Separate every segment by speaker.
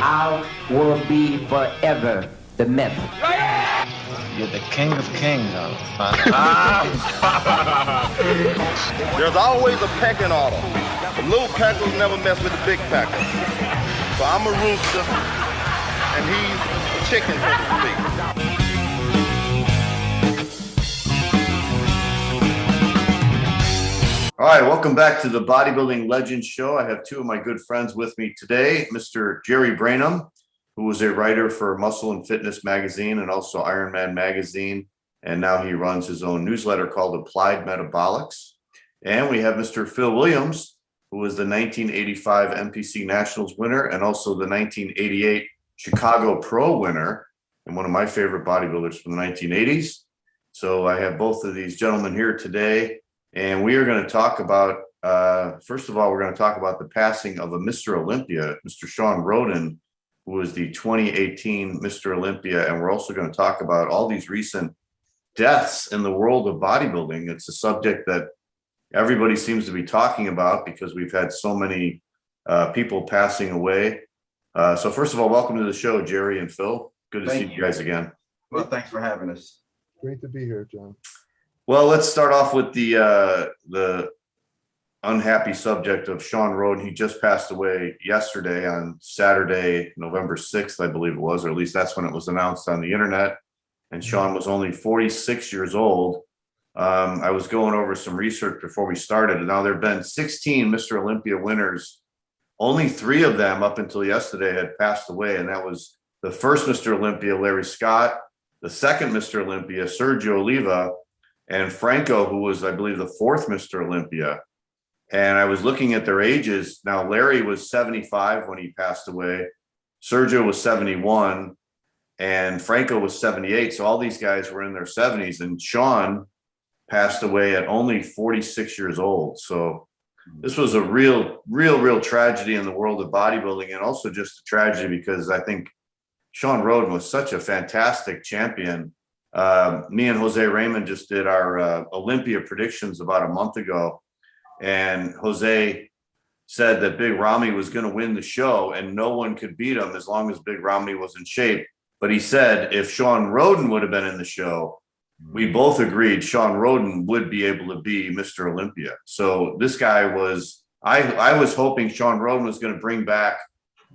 Speaker 1: I will be forever the myth.
Speaker 2: You're the king of kings,
Speaker 3: There's always a pecking order. The little packers never mess with the big packers. So I'm a rooster, and he's a chicken, so to speak.
Speaker 4: All right, welcome back to the Bodybuilding Legend Show. I have two of my good friends with me today, Mr. Jerry Brainum, who was a writer for Muscle and Fitness magazine and also IronMan magazine, and now he runs his own newsletter called Applied Metabolics. And we have Mr. Phil Williams, who was the 1985 NPC Nationals winner and also the 1988 Chicago Pro winner and one of my favorite bodybuilders from the 1980s. So I have both of these gentlemen here today. And we are going to talk about, first of all, we're going to talk about the passing of a Mr. Olympia, Mr. Shawn Rhoden, who was the 2018 Mr. Olympia. And we're also going to talk about all these recent deaths in the world of bodybuilding. It's a subject that everybody seems to be talking about because we've had so many people passing away. So first of all, welcome to the show, Jerry and Phil. Good to see you guys again.
Speaker 5: Well, thanks for having us.
Speaker 6: Great to be here, John.
Speaker 4: Well, let's start off with the unhappy subject of Shawn Rhoden. He just passed away yesterday on Saturday, November 6th, I believe it was, or at least that's when it was announced on the internet. And Shawn was only 46 years old. I was going over some research before we started. And now there have been 16 Mr. Olympia winners. Only 3 of them up until yesterday had passed away. And that was the first Mr. Olympia, Larry Scott, the second Mr. Olympia, Sergio Oliva, and Franco, who was, I believe, the 4th Mr. Olympia. And I was looking at their ages. Now, Larry was 75 when he passed away. Sergio was 71. And Franco was 78. So all these guys were in their 70s. And Shawn passed away at only 46 years old. So this was a real tragedy in the world of bodybuilding, and also just a tragedy because I think Shawn Rhoden was such a fantastic champion. Me and Jose Raymond just did our Olympia predictions about a month ago. And Jose said that Big Ramy was going to win the show and no one could beat him as long as Big Ramy was in shape. But he said if Shawn Rhoden would have been in the show, we both agreed Shawn Rhoden would be able to be Mr. Olympia. So this guy was, I was hoping Shawn Rhoden was going to bring back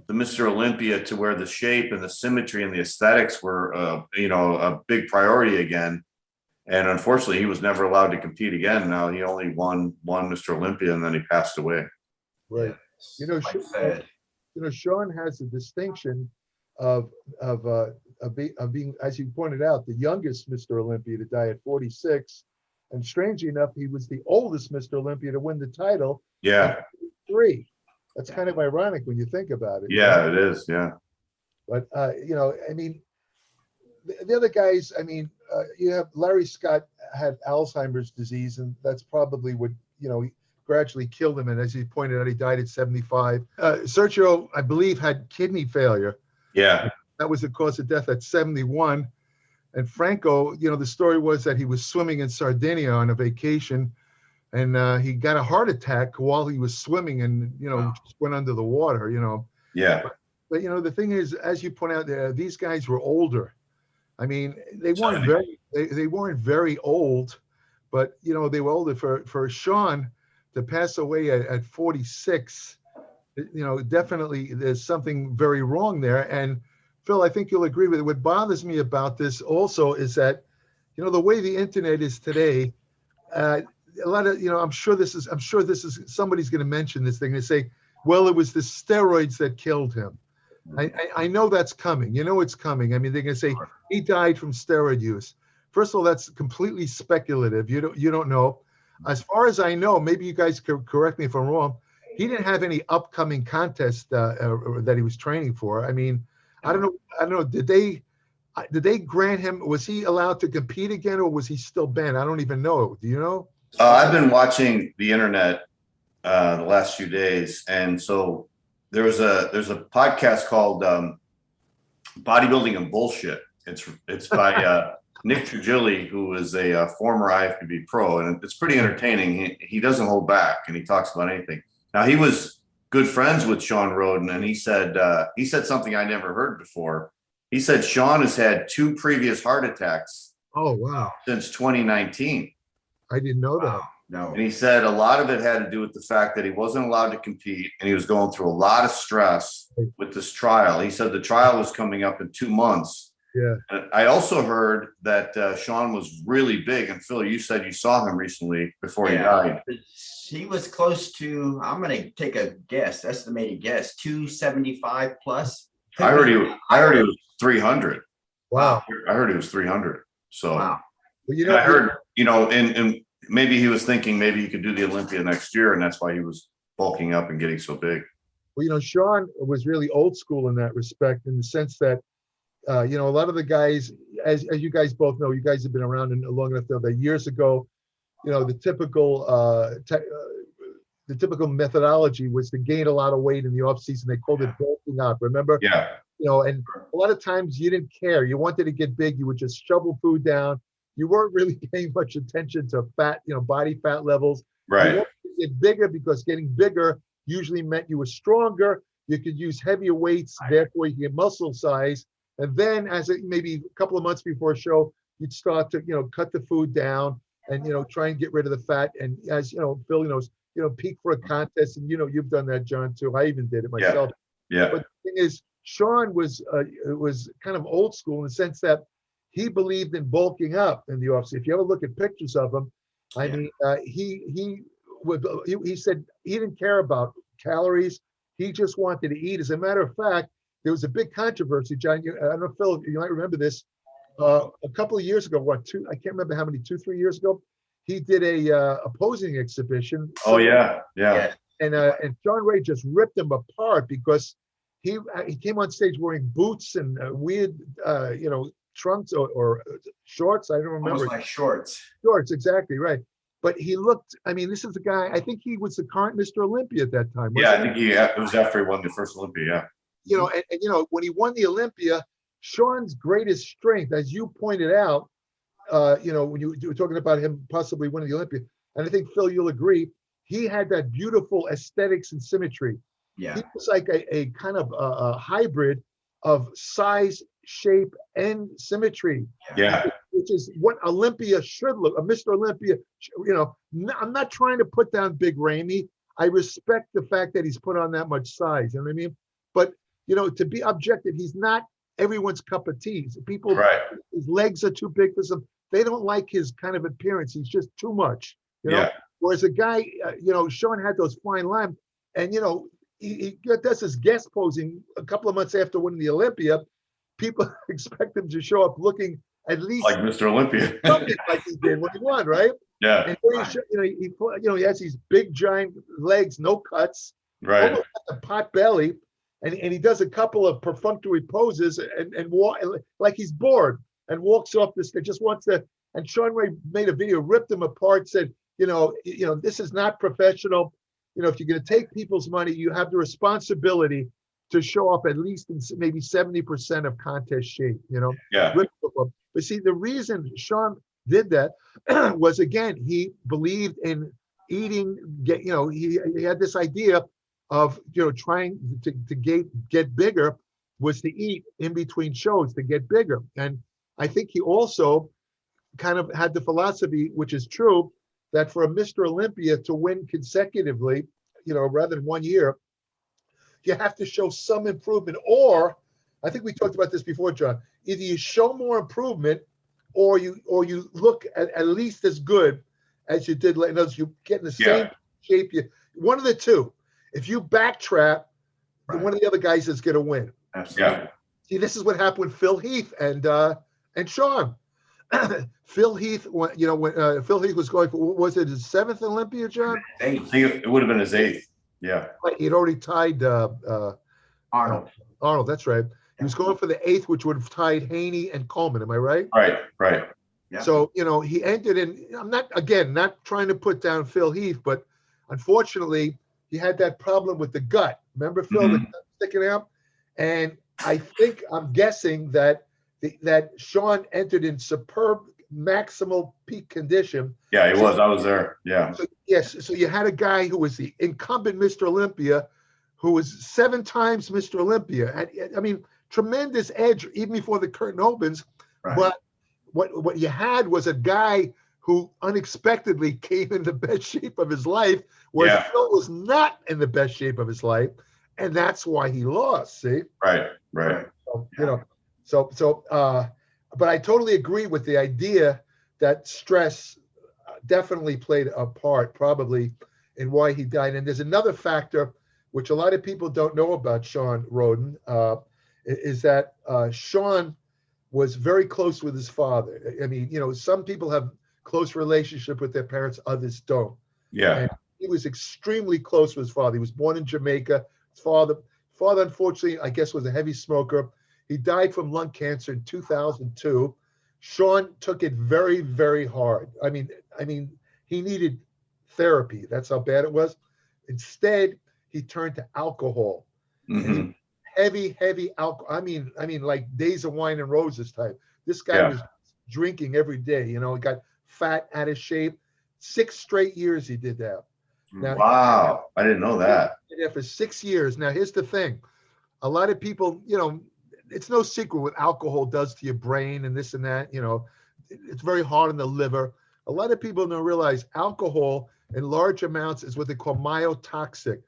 Speaker 4: the Mr. Olympia to where the shape and the symmetry and the aesthetics were, a big priority again. And unfortunately, he was never allowed to compete again. Now he only won Mr. Olympia, and then he passed away.
Speaker 6: Right. Shawn has the distinction of being, as you pointed out, the youngest Mr. Olympia to die at 46. And strangely enough, he was the oldest Mr. Olympia to win the title.
Speaker 4: Yeah.
Speaker 6: At 3. That's kind of ironic when you think about it.
Speaker 4: Yeah, it is. Yeah.
Speaker 6: But, the other guys, you have Larry Scott had Alzheimer's disease, and that's probably what, gradually killed him. And as you pointed out, he died at 75. Sergio, I believe, had kidney failure.
Speaker 4: Yeah.
Speaker 6: That was the cause of death at 71. And Franco, the story was that he was swimming in Sardinia on a vacation, and he got a heart attack while he was swimming and, just went under the water,
Speaker 4: Yeah.
Speaker 6: But the thing is, as you point out there, these guys were older. They weren't very old, but, they were older. For Shawn to pass away at 46, definitely there's something very wrong there. And Phil, I think you'll agree with it. What bothers me about this also is that, the way the internet is today, a lot of, I'm sure this is somebody's going to mention this thing. They say, well, it was the steroids that killed him. I know that's coming. It's coming. They're going to say he died from steroid use. First of all, that's completely speculative. You don't know. As far as I know, maybe you guys could correct me if I'm wrong. He didn't have any upcoming contest that he was training for. I don't know. Did they grant him? Was he allowed to compete again, or was he still banned? I don't even know. Do you know?
Speaker 4: I've been watching the internet the last few days, and so there's a podcast called Bodybuilding and Bullshit. It's by Nick Trigili, who is a former IFBB pro, and it's pretty entertaining. He doesn't hold back, and he talks about anything. Now, he was good friends with Shawn Rhoden, and he said something I never heard before. He said Shawn has had 2 previous heart attacks.
Speaker 6: Oh, wow.
Speaker 4: Since 2019.
Speaker 6: I didn't know that.
Speaker 5: No.
Speaker 4: And he said a lot of it had to do with the fact that he wasn't allowed to compete, and he was going through a lot of stress with this trial. He said the trial was coming up in 2 months.
Speaker 6: Yeah.
Speaker 4: And I also heard that Shawn was really big. And Phil, you said you saw him recently before he died.
Speaker 5: He was close to, I'm going to take a guess, estimated guess, 275 plus.
Speaker 4: I heard he was 300.
Speaker 6: Wow.
Speaker 4: I heard he was 300. So
Speaker 5: wow.
Speaker 6: Well,
Speaker 4: I heard, and maybe he was thinking maybe he could do the Olympia next year, and that's why he was bulking up and getting so big.
Speaker 6: Well, Shawn was really old school in that respect, in the sense that, a lot of the guys, as you guys both know, you guys have been around long enough that years ago, the typical methodology was to gain a lot of weight in the off season. They called it bulking up. Remember?
Speaker 4: Yeah.
Speaker 6: And a lot of times you didn't care. You wanted to get big. You would just shovel food down. You weren't really paying much attention to fat, body fat levels.
Speaker 4: Right.
Speaker 6: You wanted to get bigger because getting bigger usually meant you were stronger. You could use heavier weights, therefore you could get muscle size. And then maybe a couple of months before a show, you'd start to, cut the food down and, try and get rid of the fat. And as, Phil knows, peak for a contest. And, you've done that, John, too. I even did it myself.
Speaker 4: Yeah.
Speaker 6: But the thing is, Shawn was kind of old school in the sense that he believed in bulking up in the offseason. If you ever look at pictures of him, he said he didn't care about calories. He just wanted to eat. As a matter of fact, there was a big controversy, John. I don't know, Phil, you might remember this. A couple of years ago, I can't remember how many, 2-3 years ago, he did a posing exhibition.
Speaker 4: Oh, yeah.
Speaker 6: And Shawn Ray just ripped him apart because he came on stage wearing boots and weird, trunks or shorts. I don't remember.
Speaker 5: Almost like shorts.
Speaker 6: Shorts, exactly, right. But he looked, this is the guy, I think he was the current Mr. Olympia at that time.
Speaker 4: Yeah, I think it was after he won the first Olympia, yeah.
Speaker 6: When he won the Olympia, Shawn's greatest strength, as you pointed out, when you were talking about him possibly winning the Olympia, and I think, Phil, you'll agree, he had that beautiful aesthetics and symmetry.
Speaker 5: Yeah.
Speaker 6: He was like a kind of a hybrid of size, shape, and symmetry.
Speaker 4: Yeah.
Speaker 6: Which is what Olympia should look, a Mr. Olympia, I'm not trying to put down Big Ramey. I respect the fact that he's put on that much size, you know what I mean? But, to be objective, he's not everyone's cup of tea. People,
Speaker 4: right.
Speaker 6: His legs are too big for some. They don't like his kind of appearance. He's just too much,
Speaker 4: Yeah.
Speaker 6: Whereas a guy, Shawn had those fine lines, and, he does his guest posing a couple of months after winning the Olympia. People expect him to show up looking at least
Speaker 4: like Mr. Olympia,
Speaker 6: something like he did when he won, right?
Speaker 4: Yeah.
Speaker 6: And he has these big giant legs, no cuts,
Speaker 4: right,
Speaker 6: almost like a pot belly, and he does a couple of perfunctory poses and walk like he's bored and walks off the stage. Just wants to. And Shawn Ray made a video, ripped him apart, said, this is not professional. If you're going to take people's money, you have the responsibility to show up at least in maybe 70% of contest shape,
Speaker 4: Yeah.
Speaker 6: But see, the reason Shawn did that was, again, he believed in eating, he had this idea of, trying to get bigger was to eat in between shows to get bigger. And I think he also kind of had the philosophy, which is true, that for a Mr. Olympia to win consecutively, rather than 1 year, you have to show some improvement. Or, I think we talked about this before, John, either you show more improvement or you look at least as good as you did. In other words, you get in the same shape. One of the two. If you backtrack, then one of the other guys is going to win.
Speaker 5: Absolutely.
Speaker 4: Yeah.
Speaker 6: See, this is what happened with Phil Heath and Shawn. Phil Heath, when Phil Heath was going for, was it his 7th Olympia, John?
Speaker 4: I think it would have been his 8th. Yeah.
Speaker 6: He had already tied
Speaker 5: Arnold.
Speaker 6: Arnold, that's right. He was going for the 8th, which would have tied Haney and Coleman. Am I right?
Speaker 4: Right.
Speaker 5: Yeah.
Speaker 6: So, he entered in. I'm not trying to put down Phil Heath, but unfortunately, he had that problem with the gut. Remember, Phil, the gut sticking out? And I'm guessing that Shawn entered in superb maximal peak condition.
Speaker 4: Yeah, he was. I was there. Yeah.
Speaker 6: So, yes. So you had a guy who was the incumbent Mr. Olympia who was 7 times Mr. Olympia. And I mean, tremendous edge even before the curtain opens.
Speaker 5: Right.
Speaker 6: But what you had was a guy who unexpectedly came in the best shape of his life, whereas Phil was not in the best shape of his life, and that's why he lost. See?
Speaker 4: Right.
Speaker 6: So, you know, but I totally agree with the idea that stress definitely played a part, probably, in why he died. And there's another factor which a lot of people don't know about Shawn Rhoden, is that Shawn was very close with his father. I mean, you know, some people have close relationship with their parents, others don't.
Speaker 4: Yeah.
Speaker 6: And he was extremely close with his father. He was born in Jamaica. His father, unfortunately, I guess, was a heavy smoker. He died from lung cancer in 2002. Shawn took it very, very hard. I mean, he needed therapy. That's how bad it was. Instead, he turned to alcohol.
Speaker 4: Mm-hmm.
Speaker 6: Heavy alcohol. I mean, like Days of Wine and Roses type. This guy was drinking every day. You know, he got fat, out of shape. 6 straight years he did that. Now,
Speaker 4: wow, I didn't know that.
Speaker 6: He did that for 6 years. Now, here's the thing. A lot of people, you know, it's no secret what alcohol does to your brain and this and that. You know, it's very hard on the liver. A lot of people don't realize alcohol in large amounts is what they call myotoxic.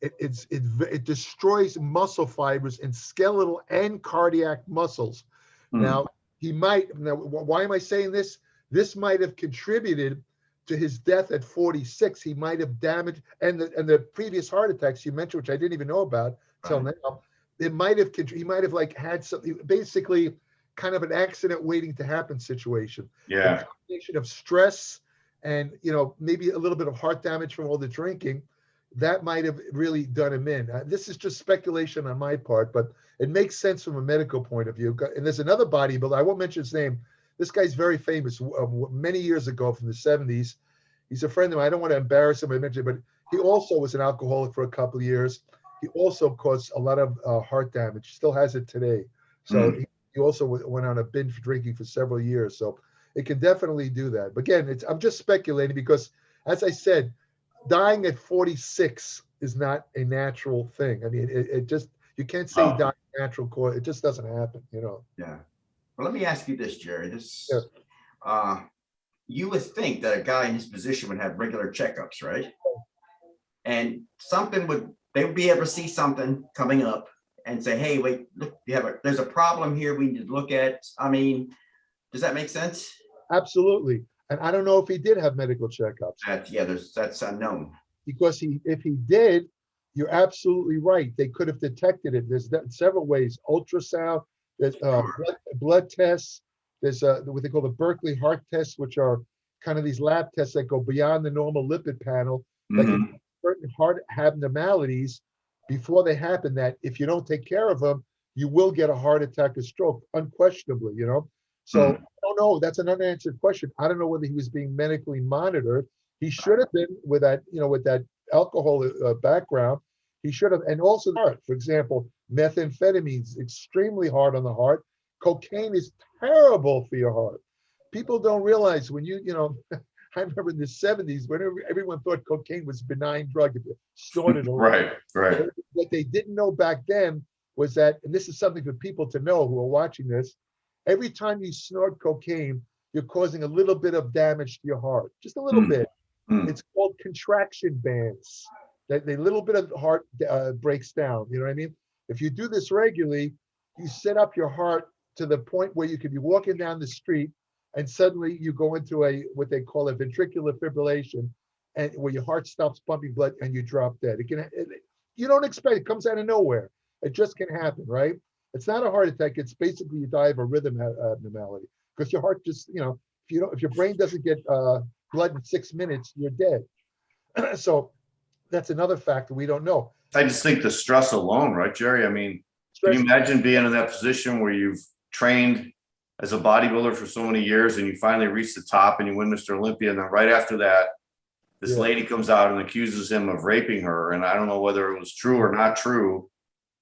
Speaker 6: It destroys muscle fibers in skeletal and cardiac muscles. Now, why am I saying this? This might have contributed to his death at 46. He might have damaged, and the previous heart attacks you mentioned, which I didn't even know about till now. It might have, he might have like had something, basically kind of an accident waiting to happen situation.
Speaker 4: Yeah.
Speaker 6: A combination of stress and, you know, maybe a little bit of heart damage from all the drinking, that might have really done him in. This is just speculation on my part, but it makes sense from a medical point of view. And there's another bodybuilder, I won't mention his name. This guy's very famous many years ago from the 70s. He's a friend of mine. I don't want to embarrass him, but he also was an alcoholic for a couple of years. He also caused a lot of heart damage, still has it today. So he also went on a binge drinking for several years. So it can definitely do that. But again, I'm just speculating because, as I said, dying at 46 is not a natural thing. I mean, it just, you can't say dying natural cause. It just doesn't happen, you know?
Speaker 5: Yeah. Well, let me ask you this, Jerry. You would think that a guy in his position would have regular checkups, right? And they would be able to see something coming up and say, hey, wait, look, there's a problem here we need to look at. I mean, does that make sense?
Speaker 6: Absolutely. And I don't know if he did have medical checkups.
Speaker 5: That's unknown.
Speaker 6: Because if he did, you're absolutely right. They could have detected it. There's several ways. Ultrasound, there's blood tests. There's what they call the Berkeley heart tests, which are kind of these lab tests that go beyond the normal lipid panel. That can certain heart abnormalities before they happen, that if you don't take care of them, you will get a heart attack or stroke, unquestionably, you know? So I don't know. That's an unanswered question. I don't know whether he was being medically monitored. He should have been with that, you know, with that alcohol background. He should have, and also the heart. For example, methamphetamine is extremely hard on the heart. Cocaine is terrible for your heart. People don't realize when you know, I remember in the 70s when everyone thought cocaine was a benign drug if you snorted it.
Speaker 4: Right.
Speaker 6: What they didn't know back then was that, and this is something for people to know who are watching this, every time you snort cocaine, you're causing a little bit of damage to your heart, just a little bit. It's called contraction bands. That a little bit of heart breaks down. You know what I mean? If you do this regularly, you set up your heart to the point where you could be walking down the street and suddenly you go into what they call a ventricular fibrillation, and where your heart stops pumping blood and you drop dead. You don't expect it. Comes out of nowhere. It just can happen, right? It's not a heart attack. It's basically you die of a rhythm abnormality because your heart just, you know, if your brain doesn't get blood in 6 minutes, you're dead. So that's another factor we don't know.
Speaker 4: I just think the stress alone, right, Jerry? I mean, can you imagine being in that position where you've trained as a bodybuilder for so many years and you finally reach the top and you win Mr. Olympia, and then right after that, this lady comes out and accuses him of raping her, and I don't know whether it was true or not true,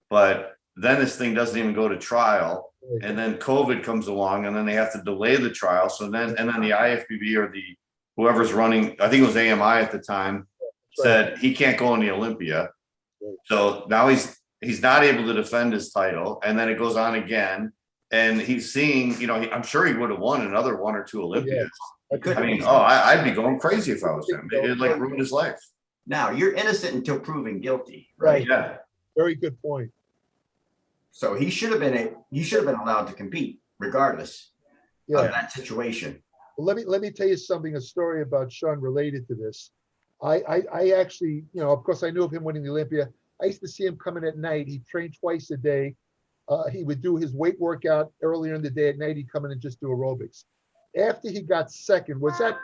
Speaker 4: but then this thing doesn't even go to trial, and then COVID comes along, and then they have to delay the trial. So then, and then the IFBB or whoever's running, I think it was AMI at the time, said he can't go in the Olympia. So now he's not able to defend his title, and then it goes on again, and he's seeing, you know, I'm sure he would have won another 1 or 2 Olympias. I mean, I'd be going crazy if I was him. It like ruined his life.
Speaker 5: Now you're innocent until proven guilty,
Speaker 6: Right.
Speaker 5: right?
Speaker 4: Yeah.
Speaker 6: Very good point.
Speaker 5: So he should have been allowed to compete regardless of that situation.
Speaker 6: Well, let me tell you something, a story about Shawn related to this. I actually, you know, of course I knew of him winning the Olympia. I used to see him coming at night. He trained twice a day. He would do his weight workout earlier in the day. At night, he'd come in and just do aerobics. After he got second, was that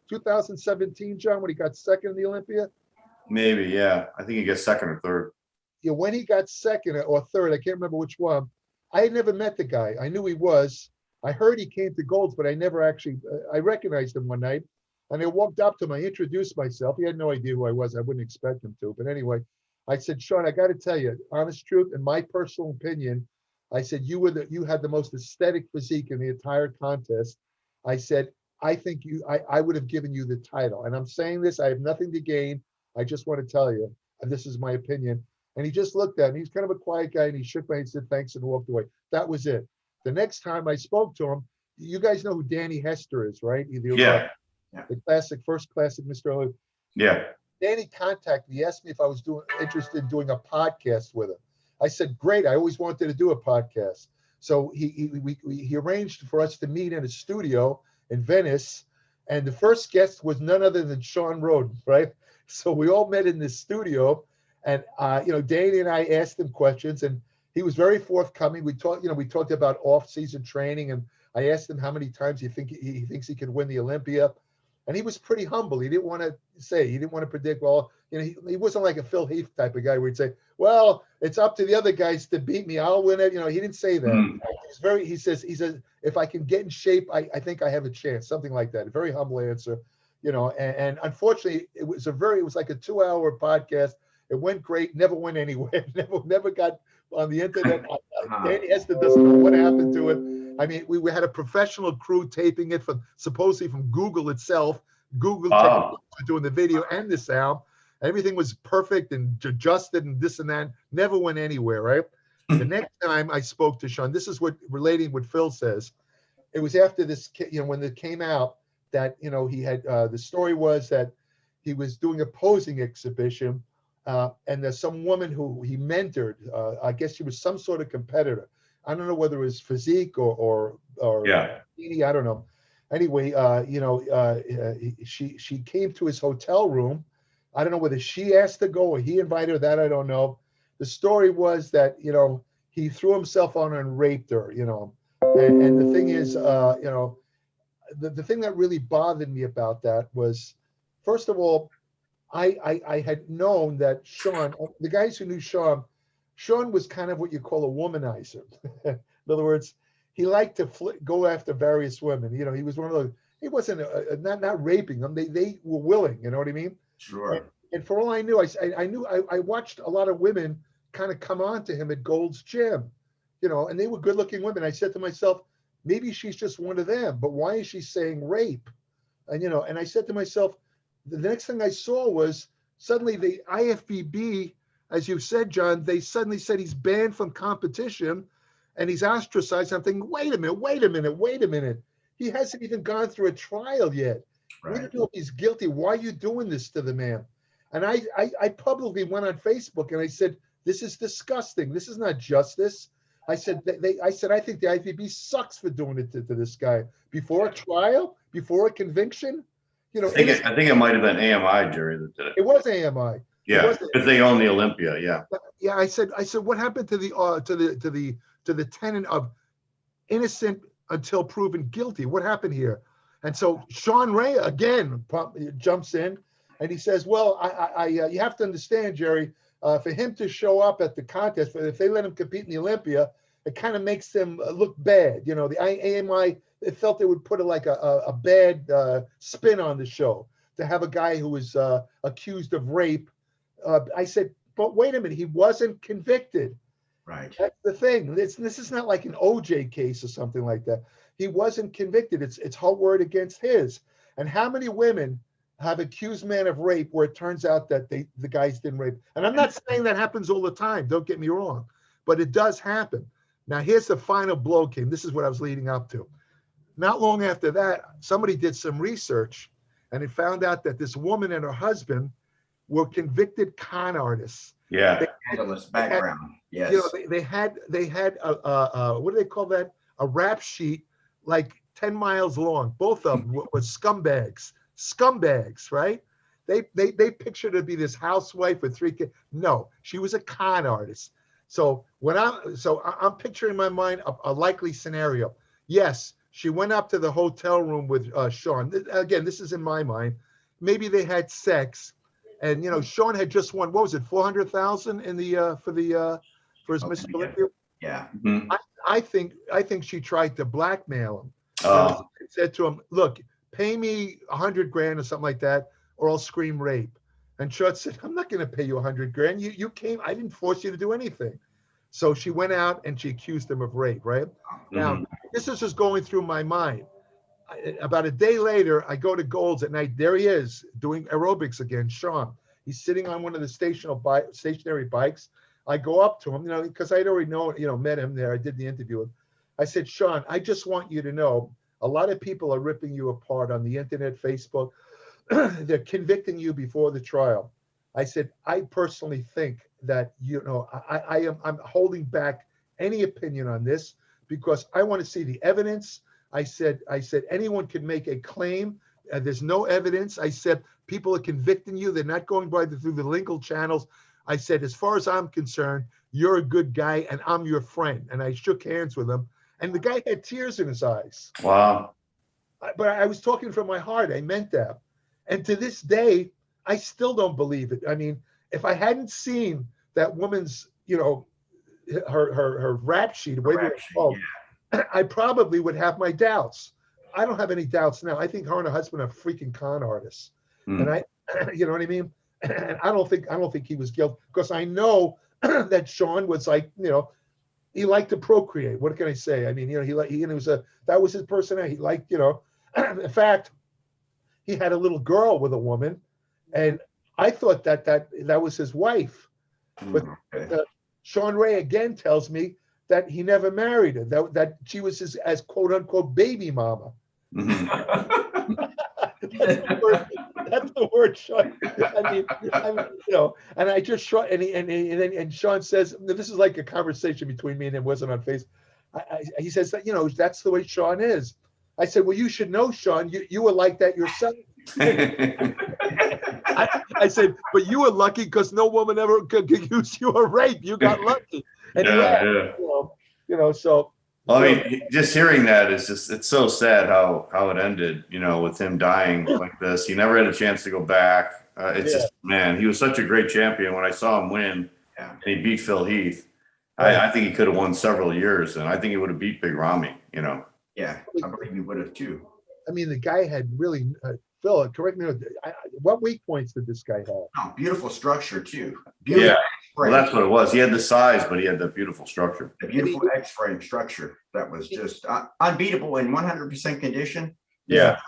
Speaker 6: 2017, John, when he got second in the Olympia?
Speaker 4: Maybe, yeah. I think he gets second or third.
Speaker 6: Yeah, when he got second or third, I can't remember which one. I had never met the guy. I knew he was. I heard he came to Gold's, but I never actually, I recognized him one night. And I walked up to him. I introduced myself. He had no idea who I was. I wouldn't expect him to. But anyway, I said, Shawn, I got to tell you, honest truth, in my personal opinion, I said, you had the most aesthetic physique in the entire contest. I said, I think I would have given you the title. And I'm saying this, I have nothing to gain. I just want to tell you, and this is my opinion. And he just looked at me. He's kind of a quiet guy, and he shook my hand, said thanks, and walked away. That was it. The next time I spoke to him, you guys know who Danny Hester is, right?
Speaker 4: Yeah.
Speaker 6: The first classic Mr. Olympia.
Speaker 4: Yeah.
Speaker 6: Danny contacted me, asked me if I was interested in doing a podcast with him. I said, great. I always wanted to do a podcast. So he arranged for us to meet in a studio in Venice. And the first guest was none other than Shawn Rhoden, right? So we all met in this studio. And, Danny and I asked him questions, and he was very forthcoming. We talked about off-season training, and I asked him how many times he thinks he could win the Olympia. And he was pretty humble. He didn't want to predict, well, he wasn't like a Phil Heath type of guy where he'd say, well, it's up to the other guys to beat me. I'll win it. He didn't say that. He says, if I can get in shape, I think I have a chance, something like that. A very humble answer, and unfortunately it was like a 2-hour podcast. It went great, never went anywhere, never got on the internet. Danny Hester doesn't know what happened to it. I mean, we had a professional crew taping it supposedly from Google itself. Google doing the video and the sound. Everything was perfect and adjusted and this and that. Never went anywhere, right? The next time I spoke to Shawn, this is relating what Phil says. It was after this, when it came out that, he had, the story was that he was doing a posing exhibition. And there's some woman who he mentored. I guess she was some sort of competitor. I don't know whether it was physique or I don't know. Anyway, she came to his hotel room. I don't know whether she asked to go or he invited her. That I don't know. The story was that he threw himself on her and raped her. And the thing is, the thing that really bothered me about that was, first of all, I had known that Shawn, the guys who knew Shawn was kind of what you call a womanizer. In other words, he liked to go after various women. He was one of those. He wasn't not raping them. They were willing. You know what I mean?
Speaker 5: Sure.
Speaker 6: And for all I knew, I watched a lot of women kind of come on to him at Gold's Gym, and they were good-looking women. I said to myself, maybe she's just one of them. But why is she saying rape? And and I said to myself, the next thing I saw was suddenly the IFBB, as you said, John, they suddenly said he's banned from competition and he's ostracized. I'm thinking, wait a minute. He hasn't even gone through a trial yet. Right. We don't know if he's guilty. Why are you doing this to the man? And I publicly went on Facebook and I said, this is disgusting. This is not justice. I said, I think the IFBB sucks for doing it to this guy. Before a trial, before a conviction. I think
Speaker 4: it might have been AMI, Jerry, that did it.
Speaker 6: It was AMI.
Speaker 4: Yeah, because they own the Olympia. Yeah.
Speaker 6: Yeah, I said, what happened to the tenet of innocent until proven guilty? What happened here? And so Shawn Ray again jumps in, and he says, "Well, you have to understand, Jerry. For him to show up at the contest, if they let him compete in the Olympia, it kind of makes them look bad. The AMI." It felt they would put a bad spin on the show to have a guy who was accused of rape. I said, but wait a minute, he wasn't convicted.
Speaker 5: Right.
Speaker 6: That's the thing. This is not like an OJ case or something like that. He wasn't convicted. It's her word against his. And how many women have accused man of rape where it turns out that the guys didn't rape. And I'm not saying that happens all the time. Don't get me wrong, but it does happen. Now, here's the final blow came. This is what I was leading up to. Not long after that, somebody did some research and it found out that this woman and her husband were convicted con artists.
Speaker 4: Yeah.
Speaker 5: Background. Yes.
Speaker 6: You know, they had a what do they call that? A rap sheet like 10 miles long. Both of them were scumbags, right? They pictured her to be this housewife with 3 kids. No, she was a con artist. So I'm picturing in my mind a likely scenario. Yes, she went up to the hotel room with Shawn. Again, this is in my mind. Maybe they had sex, and Shawn had just won. What was it, 400,000 in the for his Miss Olympia?
Speaker 5: Yeah.
Speaker 4: Mhm.
Speaker 6: I think she tried to blackmail him.
Speaker 4: Oh.
Speaker 6: Said to him, "Look, pay me 100 grand or something like that, or I'll scream rape." And Shawn said, "I'm not going to pay you 100 grand. You came. I didn't force you to do anything." So she went out and she accused him of rape. Right now, this is just going through my mind. About a day later, I go to Gold's at night. There he is doing aerobics again, Shawn. He's sitting on one of the stationary bikes. I go up to him, because I'd already met him there. I did the interview with him. I said, "Shawn, I just want you to know, a lot of people are ripping you apart on the internet, Facebook. They're convicting you before the trial." I said, "I personally think that, I'm holding back any opinion on this because I want to see the evidence." I said, anyone can make a claim. There's no evidence. I said, people are convicting you. They're not going through the legal channels. I said, as far as I'm concerned, you're a good guy and I'm your friend. And I shook hands with him. And the guy had tears in his eyes.
Speaker 4: Wow.
Speaker 6: But I was talking from my heart. I meant that. And to this day, I still don't believe it. I mean, if I hadn't seen that woman's, her rap sheet, I probably would have my doubts. I don't have any doubts now. I think her and her husband are freaking con artists. And you know what I mean? And I don't think he was guilty because I know that Shawn was like, he liked to procreate. What can I say? I mean, that was his personality. He liked, in fact, he had a little girl with a woman, and I thought that was his wife. But Shawn Ray again tells me that he never married her. That she was his as quote unquote baby mama. That's the word, Shawn. I mean, and I just shot, and Shawn says, this is like a conversation between me and him, wasn't on Facebook. He says that, that's the way Shawn is. I said, well, you should know, Shawn, you were like that yourself. I said, but you were lucky because no woman ever could use you a rape. You got lucky. And so.
Speaker 4: Well, I mean, just hearing that is it's so sad how it ended, with him dying like this. He never had a chance to go back. Just, man, he was such a great champion. When I saw him win and he beat Phil Heath, I think he could have won several years, and I think he would have beat Big Ramy,
Speaker 5: Yeah, I believe he would have too.
Speaker 6: I mean, the guy had really, Phil, correct me, what weak points did this guy have?
Speaker 5: Oh, beautiful structure too.
Speaker 4: Yeah, well, that's what it was. He had the size, but he had the beautiful structure.
Speaker 5: The beautiful X-frame structure that was just unbeatable in 100% condition.
Speaker 4: Yeah.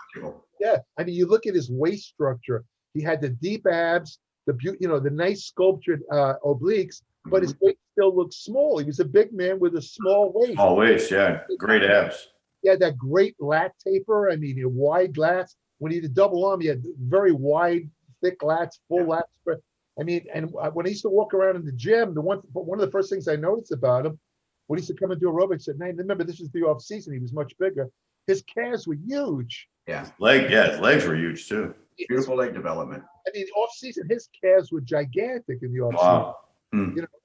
Speaker 6: Yeah, I mean, you look at his waist structure. He had the deep abs, the nice sculptured obliques, but his waist still looked small. He was a big man with a small waist.
Speaker 4: Small waist, yeah. Great abs.
Speaker 6: He had that great lat taper. I mean, wide lats. When he did double arm, he had very wide, thick lats, full lats. I mean, and when he used to walk around in the gym, one of the first things I noticed about him, when he used to come and do aerobics at night, remember this was the off season, he was much bigger. His calves were huge.
Speaker 5: Yeah.
Speaker 4: His legs were huge too.
Speaker 5: Beautiful leg development.
Speaker 6: I mean, off season, his calves were gigantic in the off season.
Speaker 4: Wow.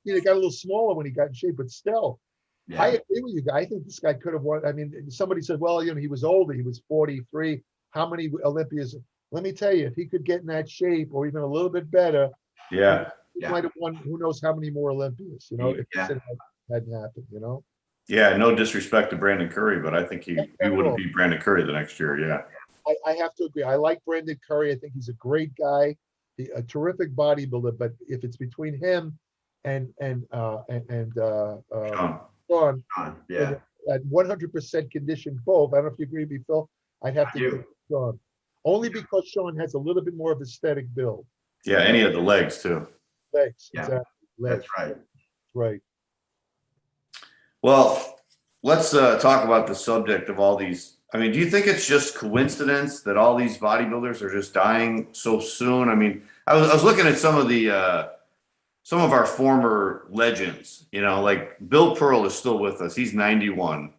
Speaker 6: He got a little smaller when he got in shape, but still.
Speaker 5: Yeah.
Speaker 6: I agree with you guys. I think this guy could have won. I mean, somebody said, well, he was older. He was 43. How many Olympias? Let me tell you, if he could get in that shape or even a little bit better, he might have won who knows how many more Olympias, if it hadn't happened,
Speaker 4: Yeah, no disrespect to Brandon Curry, but I think he would have beat Brandon Curry the next year, yeah.
Speaker 6: I have to agree. I like Brandon Curry. I think he's a great guy, a terrific bodybuilder, but if it's between him and Shawn, at 100% condition both. I don't know if you agree with me, Phil. I'd have to give Shawn. only because Shawn has a little bit more of aesthetic build.
Speaker 4: Yeah, any of the legs too.
Speaker 6: Legs,
Speaker 5: Yeah,
Speaker 6: exactly. Legs,
Speaker 5: That's right.
Speaker 6: right.
Speaker 4: Well, let's talk about the subject of all these. I mean, do you think it's just coincidence that all these bodybuilders are just dying so soon? I mean, I was looking at some of our former legends, you know, like Bill Pearl is still with us. He's 91.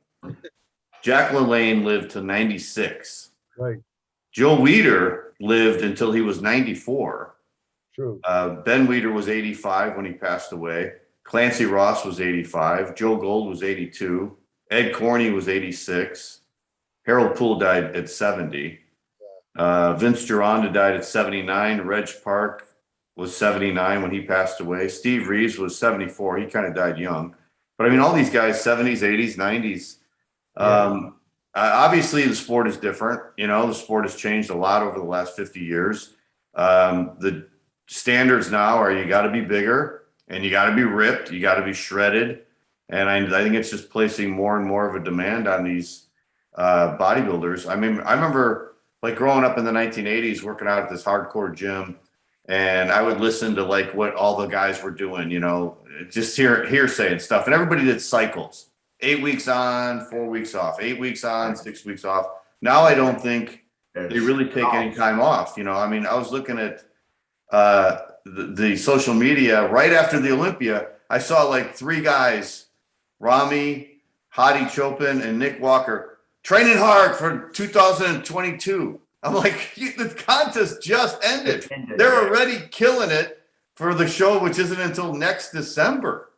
Speaker 4: Jack LaLanne lived to 96.
Speaker 6: Right.
Speaker 4: Joe Weider lived until he was 94.
Speaker 6: True.
Speaker 4: Ben Weider was 85 when he passed away. Clancy Ross was 85. Joe Gold was 82. Ed Corney was 86. Harold Poole died at 70. Vince Gironda died at 79. Reg Park was 79 when he passed away. Steve Reeves was 74. He kind of died young. But I mean, all these guys, 70s, 80s, 90s. Obviously, the sport is different. You know, the sport has changed a lot over the last 50 years. The standards now are you got to be bigger and you got to be ripped. You got to be shredded. And I think it's just placing more and more of a demand on these bodybuilders. I mean, I remember like growing up in the 1980s, working out at this hardcore gym, and I would listen to like what all the guys were doing, you know, just hearsay and stuff. And everybody did cycles, 8 weeks on, 4 weeks off, 8 weeks on, 6 weeks off. Now I don't think they really take any time off. You know, I mean, I was looking at the social media right after the Olympia. I saw like 3 guys, Rami, Hadi Chopin, and Nick Walker, training hard for 2022. I'm like, the contest just ended. They're already killing it for the show, which isn't until next December.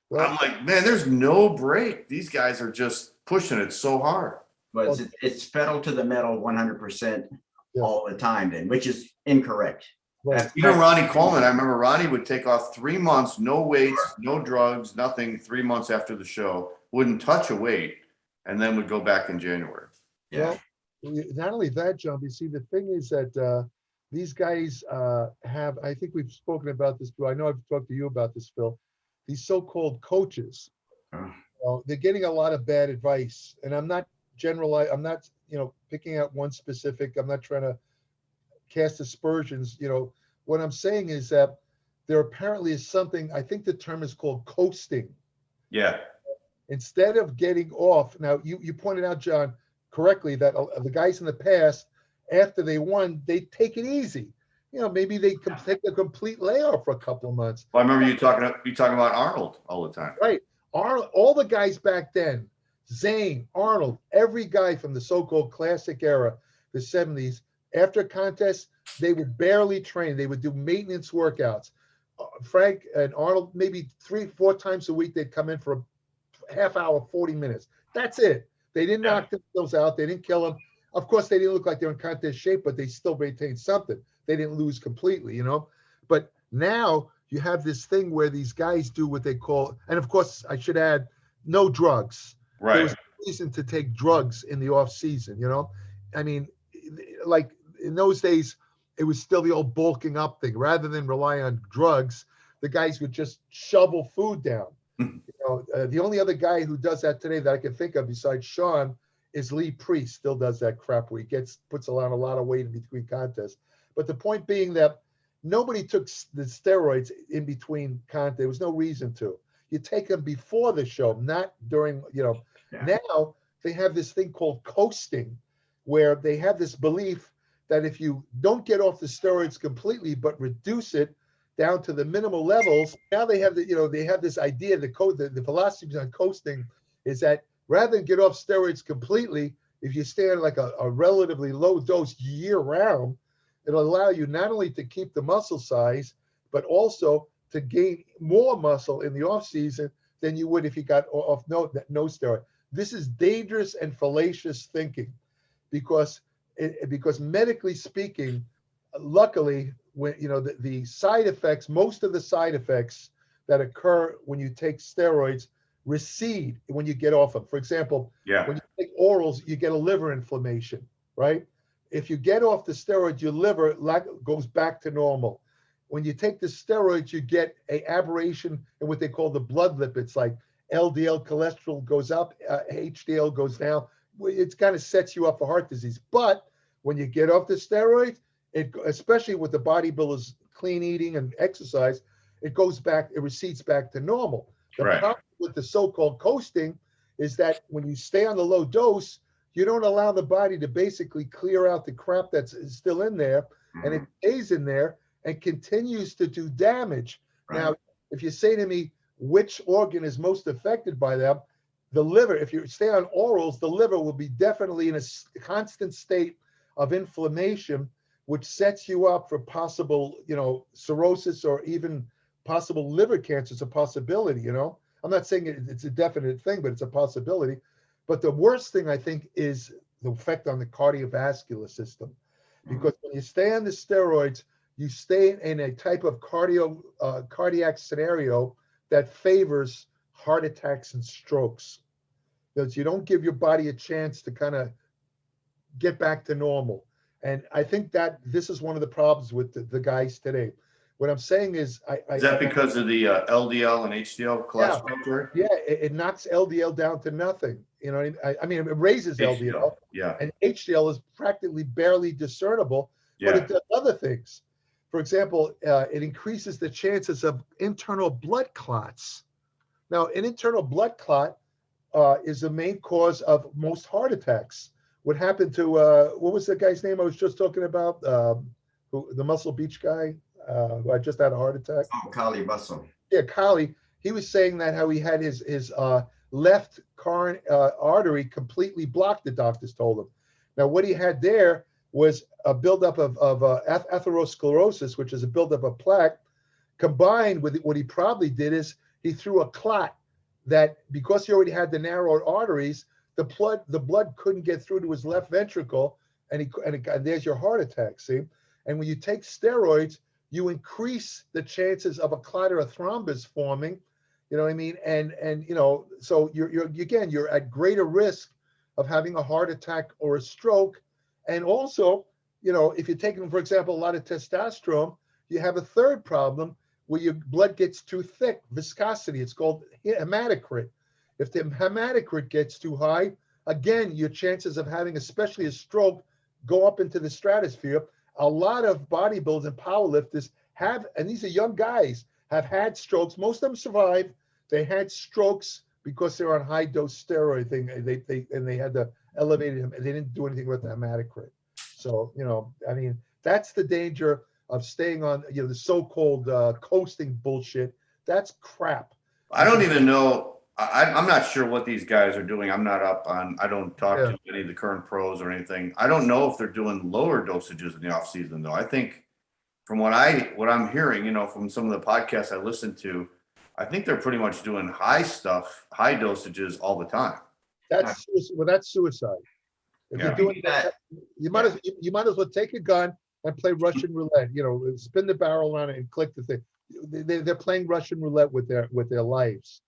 Speaker 4: Well, I'm like, man, there's no break. These guys are just pushing it so hard.
Speaker 5: But it's pedal to the metal 100% all the time then, which is incorrect.
Speaker 6: Right.
Speaker 4: Even Ronnie Coleman, I remember Ronnie would take off 3 months, no weights, no drugs, nothing, 3 months after the show, wouldn't touch a weight, and then would go back in January.
Speaker 5: Yeah.
Speaker 6: Well, not only that, John, you see, the thing is that these guys have, I think we've spoken about this, I know I've talked to you about this, Phil, these so-called coaches. They're getting a lot of bad advice, and I'm not I'm not, picking out one specific, I'm not trying to cast aspersions. What I'm saying is that there apparently is something, I think the term is called coasting.
Speaker 4: Yeah.
Speaker 6: Instead of getting off, now you pointed out, John, correctly, that the guys in the past, after they won, they take it easy. Maybe they take a complete layoff for a couple of months.
Speaker 4: Well, I remember you talking about Arnold all the time.
Speaker 6: Right. Arnold, all the guys back then, Zane, Arnold, every guy from the so-called classic era, the 70s, after a contest, they would barely train. They would do maintenance workouts. Frank and Arnold, maybe 3-4 times a week, they'd come in for a half hour, 40 minutes. That's it. They didn't knock themselves out. They didn't kill them. Of course, they didn't look like they're in contest shape, but they still maintained something. They didn't lose completely, But now you have this thing where these guys do what they call, and of course, I should add, no drugs.
Speaker 4: Right.
Speaker 6: There was no reason to take drugs in the off season, I mean, like in those days, it was still the old bulking up thing. Rather than rely on drugs, the guys would just shovel food down. The only other guy who does that today that I can think of besides Shawn is Lee Priest. Still does that crap where he puts a lot of weight in between contests. But the point being that nobody took the steroids in between contests. There was no reason to. You take them before the show, not during. Now they have this thing called coasting, where they have this belief that if you don't get off the steroids completely but reduce it down to the minimal levels, now they have they have this idea, the philosophy on coasting is that rather than get off steroids completely, if you stay on like a relatively low dose year round, it'll allow you not only to keep the muscle size, but also to gain more muscle in the off season than you would if you got off no steroid. This is dangerous and fallacious thinking because medically speaking, luckily, when the side effects, most of the side effects that occur when you take steroids recede when you get off them. For example, when you take orals, you get a liver inflammation, right? If you get off the steroids, your liver goes back to normal. When you take the steroids, you get an aberration in what they call the blood lipids, like LDL cholesterol goes up, HDL goes down. It kind of sets you up for heart disease. But When you get off the steroids, especially with the bodybuilders clean eating and exercise, it recedes back to normal. The problem with the so-called coasting is that when you stay on the low dose, you don't allow the body to basically clear out the crap that's still in there, and it stays in there and continues to do damage. Right. Now, if you say to me, which organ is most affected by them, the liver, if you stay on orals, the liver will be definitely in a constant state of inflammation, which sets you up for possible, cirrhosis or even possible liver cancer. It's a possibility, I'm not saying it's a definite thing, but it's a possibility. But the worst thing, I think, is the effect on the cardiovascular system. Because when you stay on the steroids, you stay in a type of cardiac scenario that favors heart attacks and strokes. Because you don't give your body a chance to kind of get back to normal. And I think that this is one of the problems with the guys today. What I'm saying is,
Speaker 4: is that because of the LDL and HDL cholesterol?
Speaker 6: Yeah, it knocks LDL down to nothing. You know what I mean? It raises LDL.
Speaker 4: Yeah.
Speaker 6: And HDL is practically barely discernible, but it does other things. For example, it increases the chances of internal blood clots. Now, an internal blood clot is the main cause of most heart attacks. What happened to, what was the guy's name I was just talking about? The Muscle Beach guy who had just had a heart attack?
Speaker 5: Oh, Kali Muscle.
Speaker 6: Yeah, Kali. He was saying that how he had his left coronary artery completely blocked, the doctors told him. Now, what he had there was a buildup of atherosclerosis, which is a buildup of plaque, combined with what he probably did is he threw a clot that, because he already had the narrowed arteries, the blood couldn't get through to his left ventricle, and there's your heart attack, see? And when you take steroids, you increase the chances of a clot or a thrombus forming, you know what I mean? And so you're at greater risk of having a heart attack or a stroke. And also, if you're taking, for example, a lot of testosterone, you have a third problem where your blood gets too thick, viscosity. It's called hematocrit. If the hematocrit gets too high, again, your chances of having especially a stroke go up into the stratosphere. A lot of bodybuilders and powerlifters have, and these are young guys, have had strokes. Most of them survived. They had strokes because they're on high dose steroid thing. They had the elevated them, and they didn't do anything with the hematocrit. So, I mean, that's the danger of staying on, the so-called coasting bullshit. That's crap.
Speaker 4: I don't even know. I'm not sure what these guys are doing. I'm not up on, I don't talk to any of the current pros or anything. I don't know if they're doing lower dosages in the off season though. I think from what I'm hearing, from some of the podcasts I listen to, I think they're pretty much doing high dosages all the time.
Speaker 6: That's suicide. If you're doing that, you might as well take a gun and play Russian roulette. Spin the barrel on it and click the thing. They're playing Russian roulette with their lives.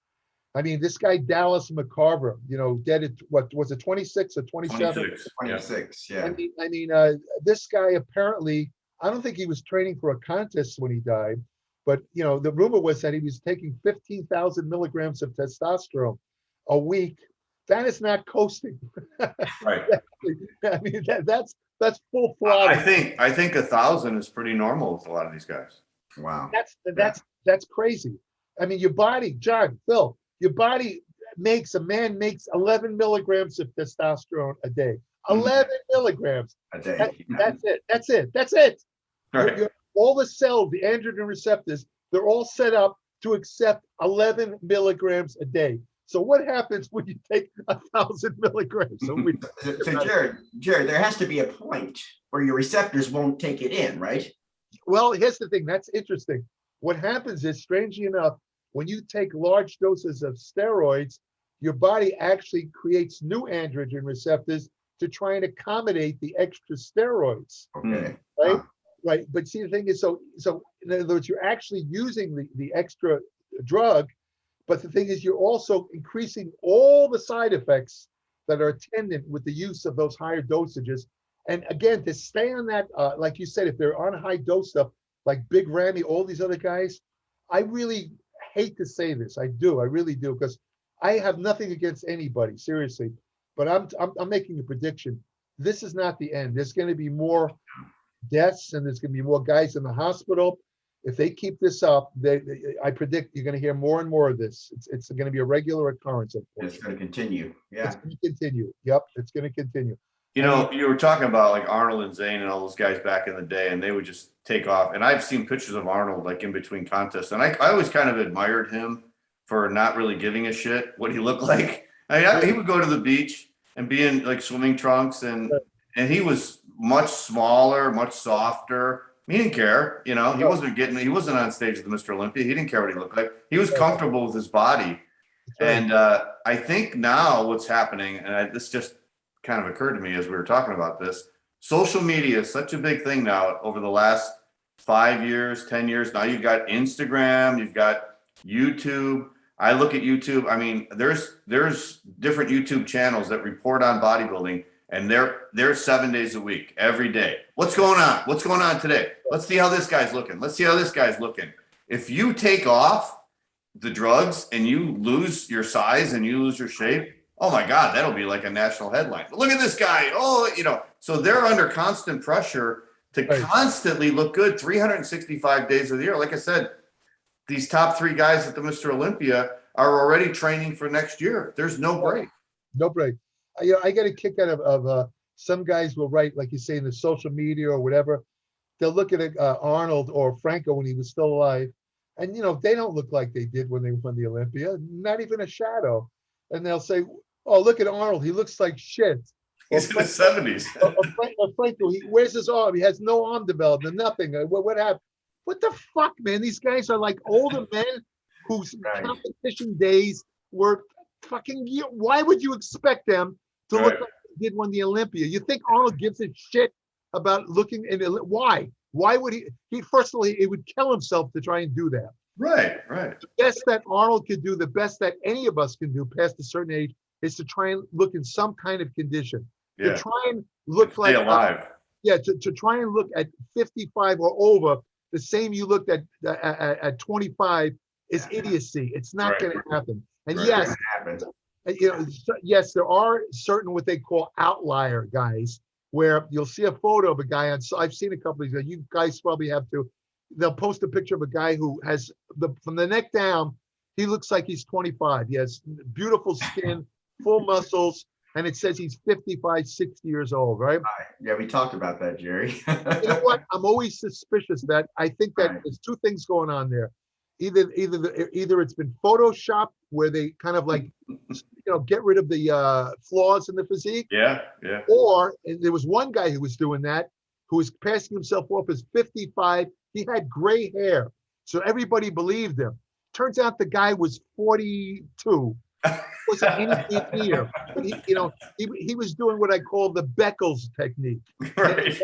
Speaker 6: I mean, this guy Dallas McCarver, dead at what was it, 26 or 27?
Speaker 5: 26, yeah.
Speaker 6: I mean, this guy apparently, I don't think he was training for a contest when he died, but the rumor was that he was taking 15,000 milligrams of testosterone a week. That is not coasting.
Speaker 4: Right.
Speaker 6: I mean, that's full throttle.
Speaker 4: I think 1,000 is pretty normal with a lot of these guys.
Speaker 5: Wow.
Speaker 6: That's crazy. I mean, your body, Phil, your body makes 11 milligrams of testosterone a day. 11 milligrams
Speaker 5: a day.
Speaker 6: That's it.
Speaker 4: Right.
Speaker 6: All the cells, the androgen receptors, they're all set up to accept 11 milligrams a day. So what happens when you take 1,000 milligrams a week?
Speaker 5: So Jerry, there has to be a point where your receptors won't take it in, right?
Speaker 6: Well, here's the thing. That's interesting. What happens is, strangely enough, when you take large doses of steroids, your body actually creates new androgen receptors to try and accommodate the extra steroids.
Speaker 5: Okay.
Speaker 6: Right? Right. But see, the thing is, so in other words, you're actually using the extra drug, but the thing is, you're also increasing all the side effects that are attendant with the use of those higher dosages. And again, to stay on that, like you said, if they're on high dose stuff, like Big Ramy, all these other guys, I really hate to say this. I really do, because I have nothing against anybody, seriously. But I'm making a prediction. this is not the end. There's going to be more deaths, and there's going to be more guys in the hospital. If they keep this up, I predict you're going to hear more and more of this. It's going to be a regular occurrence.
Speaker 5: It's going to continue. Yeah.
Speaker 6: It's going to continue. Yep, it's going to continue.
Speaker 4: You know, you were talking about like Arnold and Zane and all those guys back in the day, and they would just take off. And I've seen pictures of Arnold like in between contests, and I always kind of admired him for not really giving a shit what he looked like. He would go to the beach and be in like swimming trunks, and he was much smaller, much softer. He didn't care, you know. He wasn't on stage with Mr. Olympia. He didn't care what he looked like. He was comfortable with his body. And I think now what's happening, and this just kind of occurred to me as we were talking about this, social media is such a big thing now over the last 5 years, 10 years. Now you've got Instagram, you've got YouTube. I look at YouTube. I mean, there's different YouTube channels that report on bodybuilding, and they're 7 days a week, every day. What's going on? What's going on today? Let's see how this guy's looking. Let's see how this guy's looking. If you take off the drugs and you lose your size and you lose your shape, oh my God, that'll be like a national headline. Look at this guy. Oh, you know, so they're under constant pressure to constantly look good 365 days of the year. Like I said, these top 3 guys at the Mr. Olympia are already training for next year. There's no break.
Speaker 6: No break. I get a kick out of some guys will write, like you say, in the social media or whatever. They'll look at Arnold or Franco when he was still alive, and you know they don't look like they did when they won the Olympia, not even a shadow. And they'll say, "Oh, look at Arnold. He looks like shit."
Speaker 4: He's in his 70s.
Speaker 6: or Franco, where's his arm? He has no arm development, nothing. What happened? What the fuck, man? These guys are like older men whose competition days were fucking. Why would you expect them to look like they did won the Olympia? You think Arnold gives a shit about looking in? Why? Why would he? First of all, he would kill himself to try and do that.
Speaker 4: Right.
Speaker 6: The best that Arnold could do, the best that any of us can do past a certain age, is to try and look in some kind of condition.
Speaker 4: Yeah.
Speaker 6: To try and look
Speaker 4: Stay alive.
Speaker 6: To try and look at 55 or over the same you looked at 25 is idiocy. It's not going to happen. And yes, you know, yes, there are certain what they call outlier guys where you'll see a photo of a guy on. So I've seen a couple of these. You guys probably have to. They'll post a picture of a guy who has from the neck down, he looks like he's 25. He has beautiful skin, full muscles, and it says he's 55, 60 years old, right?
Speaker 5: Yeah, we talked about that, Jerry.
Speaker 6: You know what? I'm always suspicious of that. I think that there's 2 things going on there. Either it's been photoshopped where they kind of like, you know, get rid of the flaws in the physique.
Speaker 4: Yeah.
Speaker 6: Or there was one guy who was doing that, who was passing himself off as 55. He had gray hair, so everybody believed him. Turns out the guy was 42. Wasn't anything here. But he was doing what I call the Beckles technique.
Speaker 4: Right.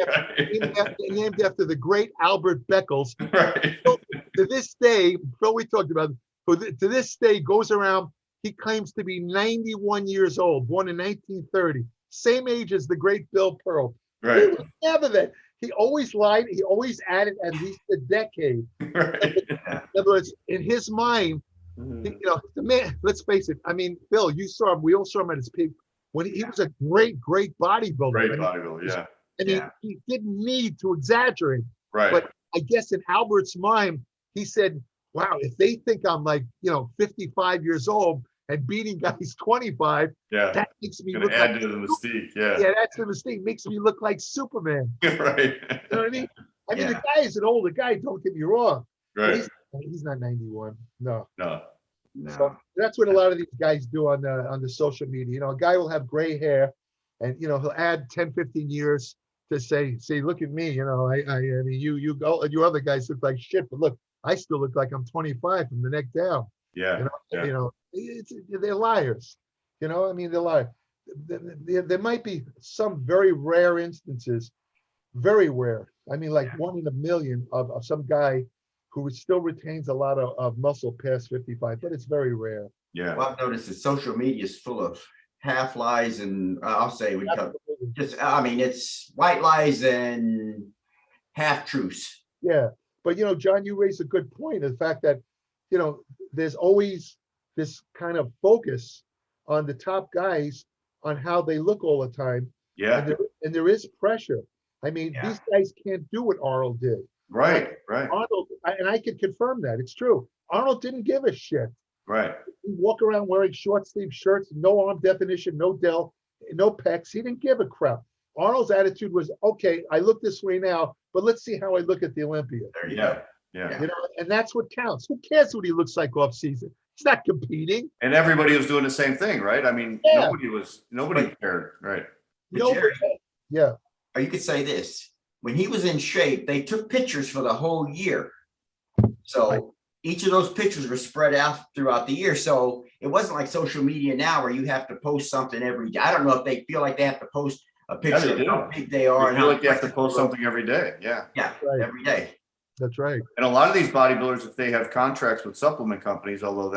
Speaker 6: Named after the great Albert Beckles.
Speaker 4: Right.
Speaker 6: So, to this day, Phil, we talked about it, to this day goes around, he claims to be 91 years old, born in 1930, same age as the great Bill Pearl.
Speaker 4: Right.
Speaker 6: He was never that. He always lied. He always added at least a decade.
Speaker 4: Right.
Speaker 6: In other words, in his mind, you know, the man, let's face it. I mean, Phil, you saw him. We all saw him at his peak when he was a great bodybuilder.
Speaker 4: Great bodybuilder, yeah.
Speaker 6: And he didn't need to exaggerate.
Speaker 4: Right.
Speaker 6: But I guess in Albert's mind, he said, wow, if they think I'm like, you know, 55 years old and beating guys 25, that makes me look
Speaker 4: add
Speaker 6: like
Speaker 4: to the mystique. Yeah.
Speaker 6: Yeah, that's the mistake. Makes me look like Superman.
Speaker 4: Right.
Speaker 6: You know what I mean? I mean, the guy is an older guy, don't get me wrong.
Speaker 4: Right.
Speaker 6: He's not 91. No.
Speaker 5: No.
Speaker 6: That's what a lot of these guys do on the social media. You know, a guy will have gray hair and, you know, he'll add 10, 15 years to say, look at me, you know, I mean, you other guys look like shit, but look, I still look like I'm 25 from the neck down.
Speaker 4: Yeah.
Speaker 6: You know, they're liars. You know, I mean, they're liars. There might be some very rare instances, very rare. I mean, like 1 in a million of some guy who still retains a lot of muscle past 55, but it's very rare.
Speaker 5: Yeah. Well, I've noticed that social media is full of half lies and I'll say it's white lies and half truths.
Speaker 6: Yeah. But, you know, John, you raised a good point. The fact that, you know, there's always this kind of focus on the top guys on how they look all the time.
Speaker 4: Yeah.
Speaker 6: and there is pressure. I mean, these guys can't do what Arnold did.
Speaker 4: Right, right.
Speaker 6: Arnold, and I can confirm that. It's true. Arnold didn't give a shit.
Speaker 4: Right.
Speaker 6: He walk around wearing short sleeve shirts, no arm definition, no dell, no pecs. He didn't give a crap. Arnold's attitude was, okay, I look this way now, but let's see how I look at the Olympia.
Speaker 5: There you go.
Speaker 4: Yeah.
Speaker 6: You know, and that's what counts. Who cares what he looks like off season? He's not competing.
Speaker 4: And everybody was doing the same thing, right? I mean, nobody cared, right?
Speaker 6: Yeah.
Speaker 5: Or you could say this: when he was in shape, they took pictures for the whole year. So each of those pictures were spread out throughout the year. So it wasn't like social media now where you have to post something every day. I don't know if they feel like they have to post a picture of how big they are.
Speaker 4: I feel like they have to post something every day. Yeah.
Speaker 5: Yeah, every day.
Speaker 6: That's right.
Speaker 4: And a lot of these bodybuilders, if they have contracts with supplement companies, although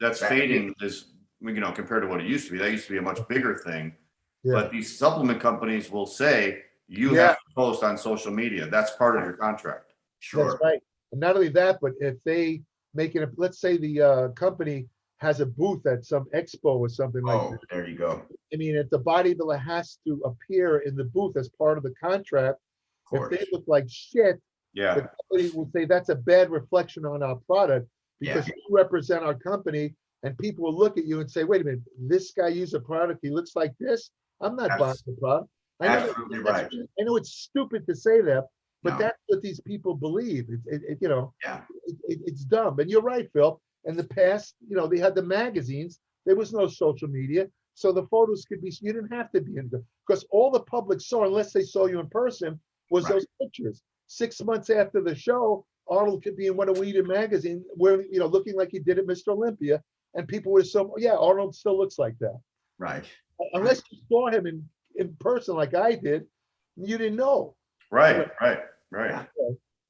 Speaker 4: that's fading, compared to what it used to be. That used to be a much bigger thing. Yeah. But these supplement companies will say you have to post on social media. That's part of your contract.
Speaker 5: Sure.
Speaker 6: That's right. And not only that, but if they make it, let's say the company has a booth at some expo or something like that.
Speaker 5: There you go.
Speaker 6: I mean, if the bodybuilder has to appear in the booth as part of the contract, if they look like shit, the company will say that's a bad reflection on our product because you represent our company, and people will look at you and say, wait a minute, this guy used a product, he looks like this. I'm not buying the product.
Speaker 5: Absolutely right.
Speaker 6: I know it's stupid to say that, but that's what these people believe. It's dumb. And you're right, Phil. In the past, they had the magazines. There was no social media. So the photos could be, you didn't have to be in them because all the public saw, unless they saw you in person, was those pictures. 6 months after the show, Arnold could be in one of Weedon magazine wearing, looking like he did at Mr. Olympia. And people would assume, Arnold still looks like that.
Speaker 5: Right.
Speaker 6: Unless you saw him in person like I did, you didn't know.
Speaker 4: Right.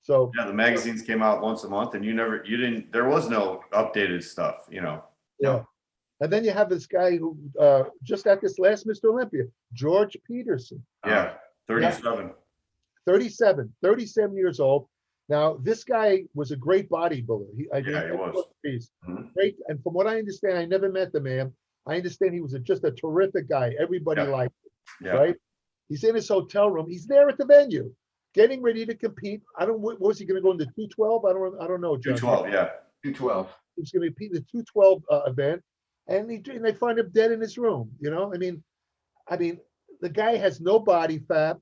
Speaker 6: So
Speaker 4: the magazines came out once a month and there was no updated stuff,
Speaker 6: Yeah. And then you have this guy who just at this last Mr. Olympia, George Peterson.
Speaker 4: Yeah, 37.
Speaker 6: 37 years old. Now, this guy was a great bodybuilder. He was. Great. And from what I understand, I never met the man. I understand he was just a terrific guy. Everybody liked him, right? He's in his hotel room. He's there at the venue, getting ready to compete. What was he going to go into 212? I don't know, John.
Speaker 4: 212, yeah.
Speaker 5: 212.
Speaker 6: He was going to compete in the 212 event, and they find him dead in his room. I mean, the guy has no body fat.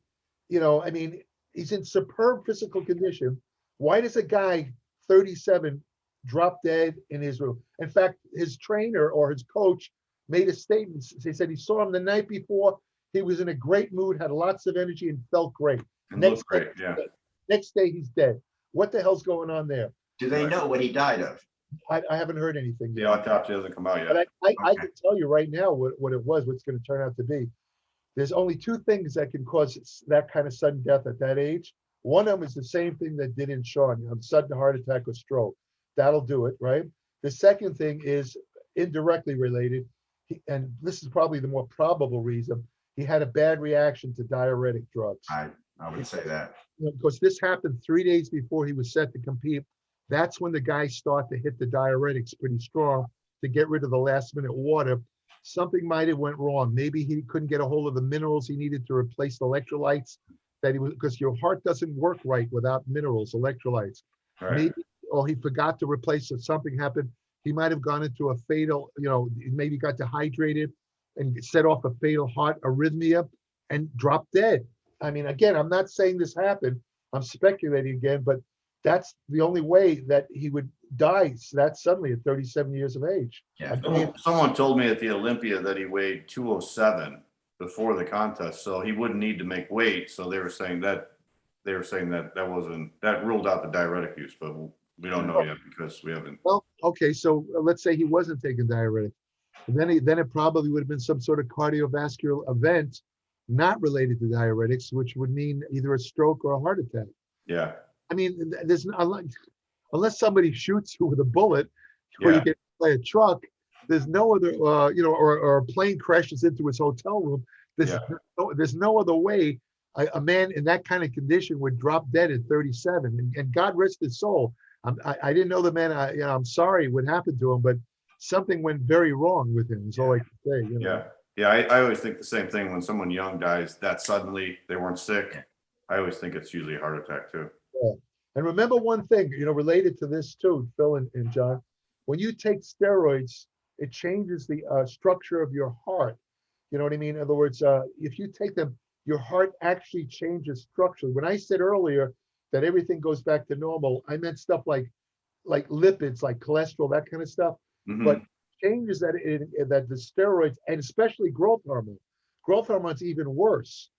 Speaker 6: He's in superb physical condition. Why does a guy 37 drop dead in his room? In fact, his trainer or his coach made a statement. They said he saw him the night before. He was in a great mood, had lots of energy, and felt great. Next day, he's dead. What the hell's going on there?
Speaker 5: Do they know what he died of?
Speaker 6: I haven't heard anything yet.
Speaker 4: The autopsy hasn't come out yet.
Speaker 6: But I can tell you right now what it was, what's going to turn out to be. There's only two things that can cause that kind of sudden death at that age. One of them is the same thing that did in Shawn, sudden heart attack or stroke. That'll do it, right? The second thing is indirectly related, and this is probably the more probable reason. He had a bad reaction to diuretic drugs.
Speaker 5: I would say that.
Speaker 6: Because this happened 3 days before he was set to compete. That's when the guys start to hit the diuretics pretty strong to get rid of the last minute water. Something might have went wrong. Maybe he couldn't get a hold of the minerals he needed to replace the electrolytes because your heart doesn't work right without minerals, electrolytes.
Speaker 4: Right.
Speaker 6: Maybe, or he forgot to replace it. Something happened. He might have gone into a fatal, maybe got dehydrated and set off a fatal heart arrhythmia and dropped dead. I mean, again, I'm not saying this happened. I'm speculating again, but that's the only way that he would die that suddenly at 37 years of age.
Speaker 5: Yeah.
Speaker 4: Someone told me at the Olympia that he weighed 207 before the contest, so he wouldn't need to make weight. So they were saying that that ruled out the diuretic use, but we don't know yet because we haven't.
Speaker 6: Well, okay, so let's say he wasn't taking diuretic. Then it probably would have been some sort of cardiovascular event not related to diuretics, which would mean either a stroke or a heart attack.
Speaker 4: Yeah.
Speaker 6: I mean, unless somebody shoots you with a bullet or you get by a truck, there's no other, or a plane crashes into his hotel room. There's no other way a man in that kind of condition would drop dead at 37. And God rest his soul. I didn't know the man. I'm sorry what happened to him, but something went very wrong with him. Is all I can say.
Speaker 4: Yeah. Yeah, I always think the same thing when someone young dies that suddenly, they weren't sick. I always think it's usually a heart attack too.
Speaker 6: Yeah. And remember one thing, related to this too, Phil and John, when you take steroids, it changes the structure of your heart. You know what I mean? In other words, if you take them, your heart actually changes structurally. When I said earlier that everything goes back to normal, I meant stuff like lipids, like cholesterol, that kind of stuff.
Speaker 4: Mhm.
Speaker 6: But changes that that the steroids, and especially growth hormone's even worse.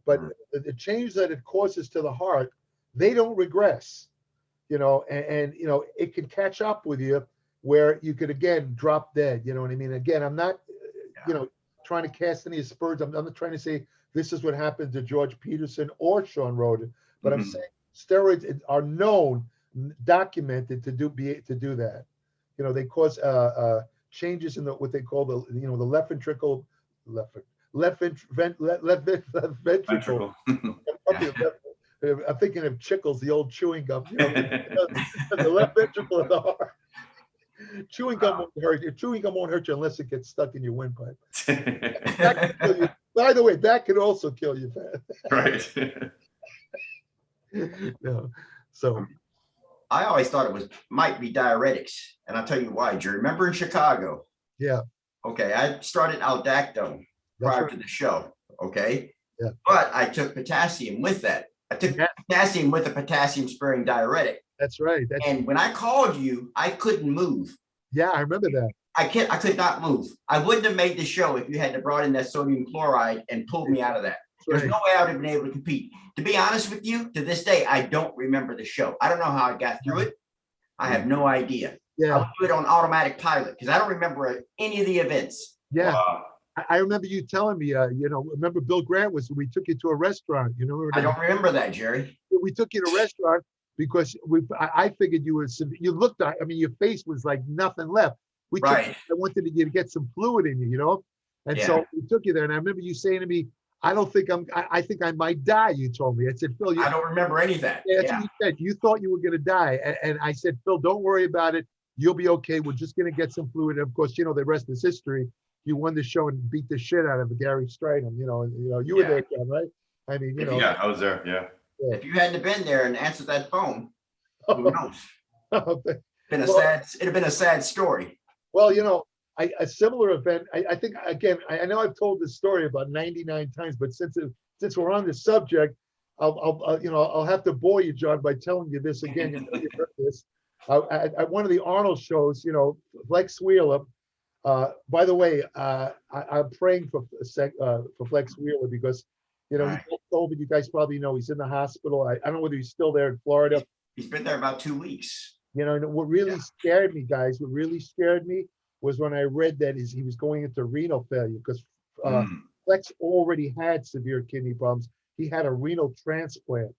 Speaker 6: But the change that it causes to the heart, they don't regress, and it can catch up with you where you could again drop dead. You know what I mean? Again, I'm not, trying to cast any aspersions. I'm not trying to say this is what happened to George Peterson or Shawn Rhoden, but I'm saying steroids are known, documented to do that. They cause changes in what they call the left ventricle. I'm thinking of Chickles, the old chewing gum. The left ventricle of the heart. Chewing gum won't hurt you. Chewing gum won't hurt you unless it gets stuck in your windpipe. That can kill you. By the way, that can also kill you,
Speaker 4: Right.
Speaker 6: So
Speaker 5: I always thought it might be diuretics, and I'll tell you why, Jerry. Remember in Chicago?
Speaker 6: Yeah.
Speaker 5: Okay, I started aldactone prior to the show. Okay.
Speaker 6: Yeah.
Speaker 5: But I took potassium with that. I took potassium with a potassium-sparing diuretic.
Speaker 6: That's right.
Speaker 5: And when I called you, I couldn't move.
Speaker 6: Yeah, I remember that.
Speaker 5: I could not move. I wouldn't have made the show if you had to brought in that sodium chloride and pulled me out of that. There's no way I would have been able to compete. To be honest with you, to this day, I don't remember the show. I don't know how I got through it. I have no idea.
Speaker 6: Yeah.
Speaker 5: I would do it on automatic pilot because I don't remember any of the events.
Speaker 6: Yeah. Wow. I remember you telling me, remember Bill Grant we took you to a restaurant,
Speaker 5: I don't remember that, Jerry.
Speaker 6: We took you to a restaurant because I figured you looked, your face was like nothing left. I wanted you to get some fluid in you, and so we took you there. And I remember you saying to me, I think I might die. You told me. I said, Phil,
Speaker 5: I don't remember any of that.
Speaker 6: Yeah, that's what you said. You thought you were going to die. And I said, Phil, don't worry about it. You'll be okay. We're just going to get some fluid. And of course, the rest is history. You won the show and beat the shit out of Gary Stridham. You were there, John, right? I mean,
Speaker 4: Yeah, I was there. Yeah.
Speaker 5: If you hadn't been there and answered that phone, who knows? It'd have been a sad story.
Speaker 6: Well, a similar event. I think again. I know I've told this story about 99 times, but since we're on this subject, I'll have to bore you, John, by telling you this again. You've heard this. At one of the Arnold shows, Flex Wheeler. By the way, I'm praying for Flex Wheeler because he got COVID. You guys probably know he's in the hospital. I don't know whether he's still there in Florida.
Speaker 5: He's been there about 2 weeks.
Speaker 6: What really scared me, guys, was when I read that he was going into renal failure because Flex already had severe kidney problems. He had a renal transplant.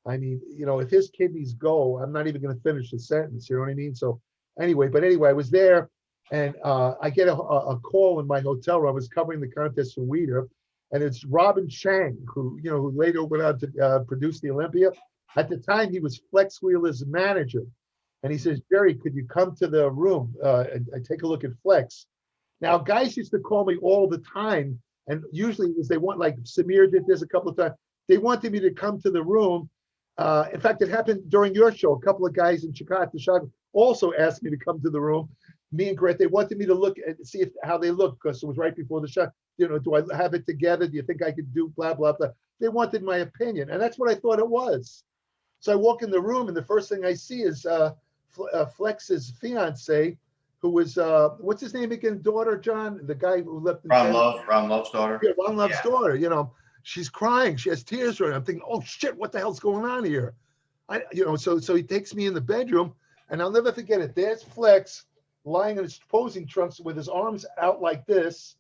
Speaker 6: I mean, if his kidneys go, I'm not even going to finish the sentence. You know what I mean? So anyway, I was there and I get a call in my hotel room. I was covering the contest for Weider, and it's Robin Chang, who later went on to produce the Olympia. At the time, he was Flex Wheeler's manager. And he says, Jerry, could you come to the room and take a look at Flex? Now, guys used to call me all the time. And usually it was they want, like Samir did this a couple of times. They wanted me to come to the room. In fact, it happened during your show. A couple of guys in Chicago also asked me to come to the room. Me and Grant, they wanted me to look and see how they look because it was right before the shot. Do I have it together? Do you think I could do blah, blah, blah? They wanted my opinion. And that's what I thought it was. So I walk in the room and the first thing I see is Flex's fiance, who was what's his name again? Daughter, John, the guy who left.
Speaker 4: Ron Love's daughter.
Speaker 6: Yeah, Ron Love's daughter. She's crying. She has tears running. I'm thinking, oh shit, what the hell's going on here? So he takes me in the bedroom, and I'll never forget it. There's Flex lying in his posing trunks with his arms out like this,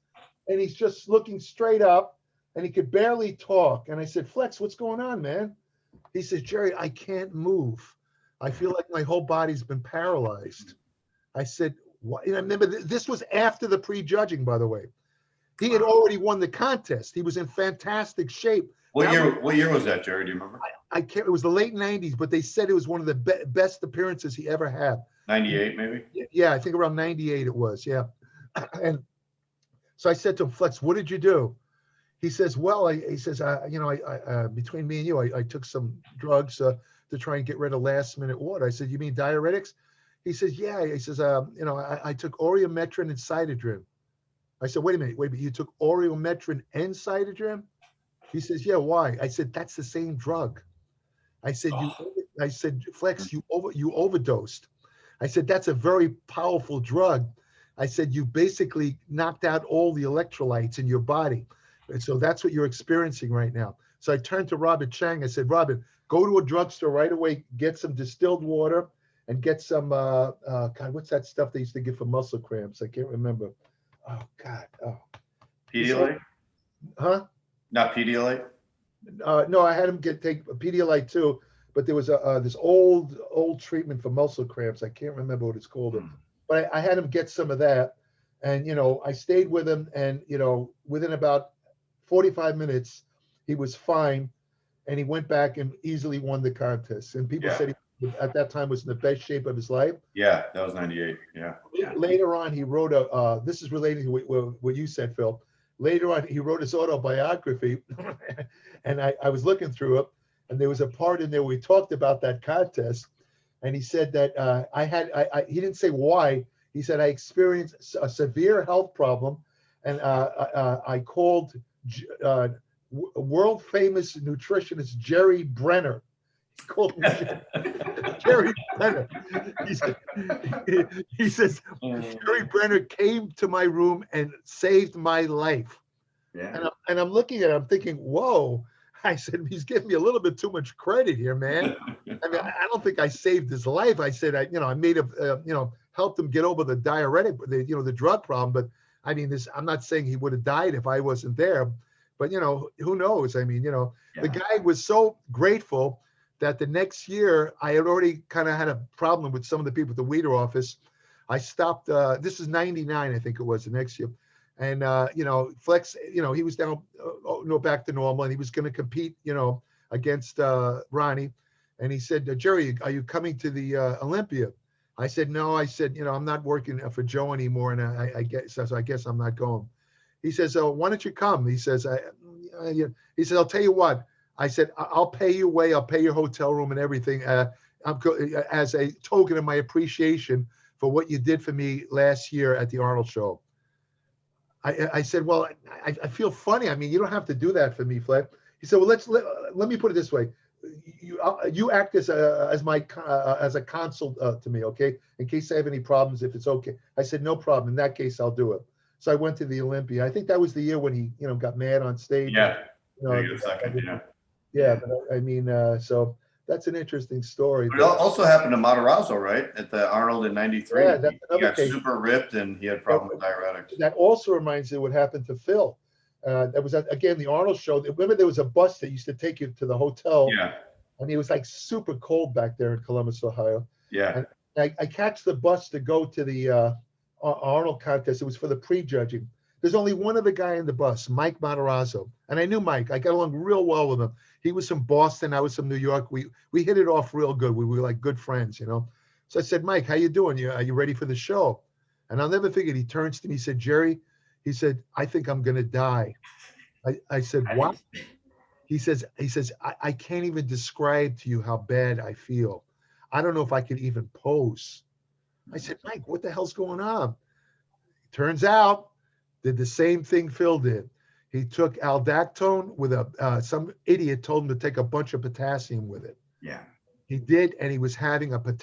Speaker 6: and he's just looking straight up, and he could barely talk. And I said, Flex, what's going on, man? He says, Jerry, I can't move. I feel like my whole body's been paralyzed. I said, what? And I remember this was after the pre-judging, by the way. He had already won the contest. He was in fantastic shape.
Speaker 4: What year was that, Jerry? Do you remember?
Speaker 6: I can't. It was the late 90s, but they said it was one of the best appearances he ever had.
Speaker 4: 98, maybe?
Speaker 6: Yeah, I think around 98 it was. Yeah. And So I said to him, Flex, what did you do? He says, well, he says, between me and you, I took some drugs to try and get rid of last minute water. I said, you mean diuretics? He says, yeah. He says, I took Oriometrin and Cytodrim. I said, wait a minute, you took Oriometrin and Cytodrim? He says, yeah, why? I said, that's the same drug. I said, Flex, you overdosed. I said, that's a very powerful drug. I said, you basically knocked out all the electrolytes in your body. And so that's what you're experiencing right now. So I turned to Robert Chang. I said, Robert, go to a drugstore right away, get some distilled water and get some, God, what's that stuff they used to give for muscle cramps? I can't remember. Oh, God. Oh.
Speaker 4: Pedialyte?
Speaker 6: Huh?
Speaker 4: Not Pedialyte?
Speaker 6: No, I had him take a Pedialyte too, but there was this old treatment for muscle cramps. I can't remember what it's called. But I had him get some of that. And, I stayed with him and, within about 45 minutes, he was fine. And he went back and easily won the contest. And people said he, at that time, was in the best shape of his life.
Speaker 4: Yeah, that was 98. Yeah.
Speaker 6: Later on, he wrote this is related to what you said, Phil. Later on, he wrote his autobiography. And I was looking through it. And there was a part in there where he talked about that contest. And he said that he didn't say why. He said, I experienced a severe health problem. And I called world famous nutritionist Jerry Brenner. He called me Jerry Brenner. He says, Jerry Brenner came to my room and saved my life. Yeah. And I'm looking at it, I'm thinking, whoa. I said, he's giving me a little bit too much credit here, man. I mean, I don't think I saved his life. I said, I made him, helped him get over the diuretic, the drug problem. But I mean, I'm not saying he would have died if I wasn't there. But, who knows? I mean, the guy was so grateful that the next year I had already kind of had a problem with some of the people at the Weider office. I stopped. This is 99, I think it was, the next year. And, Flex, he was down, back to normal, and he was going to compete, against Ronnie. And he said, Jerry, are you coming to the Olympia? I said, no. I said, I'm not working for Joe anymore. And I guess I'm not going. He says, oh, why don't you come? He says, I'll tell you what. I said, I'll pay you away. I'll pay your hotel room and everything as a token of my appreciation for what you did for me last year at the Arnold show. I said, well, I feel funny. I mean, you don't have to do that for me, Fleck. He said, well, let me put it this way. You act as a consul to me, okay? In case I have any problems, if it's okay. I said, no problem. In that case, I'll do it. So I went to the Olympia. I think that was the year when he, got mad on stage.
Speaker 4: Yeah.
Speaker 6: Yeah, but I mean, so that's an interesting story.
Speaker 4: But it also happened to Matarazzo, right? At the Arnold in 93.
Speaker 6: Yeah, that's
Speaker 4: he got
Speaker 6: case.
Speaker 4: Super ripped and he had problems with diuretics.
Speaker 6: That also reminds me of what happened to Phil. That was, again, the Arnold show. Remember, there was a bus that used to take you to the hotel.
Speaker 4: Yeah.
Speaker 6: And it was like super cold back there in Columbus, Ohio.
Speaker 4: Yeah.
Speaker 6: And I catch the bus to go to the Arnold contest. It was for the prejudging. There's only one other guy in the bus, Mike Matarazzo. And I knew Mike. I got along real well with him. He was from Boston. I was from New York. We hit it off real good. We were like good friends, So I said, Mike, how you doing? Are you ready for the show? And I'll never forget. He turns to me. He said, Jerry, he said, I think I'm going to die. I said, what? He says, I can't even describe to you how bad I feel. I don't know if I can even pose. I said, Mike, what the hell's going on? Turns out, did the same thing Phil did. He took aldactone with some idiot told him to take a bunch of potassium with it.
Speaker 5: Yeah.
Speaker 6: He did, and he was having I don't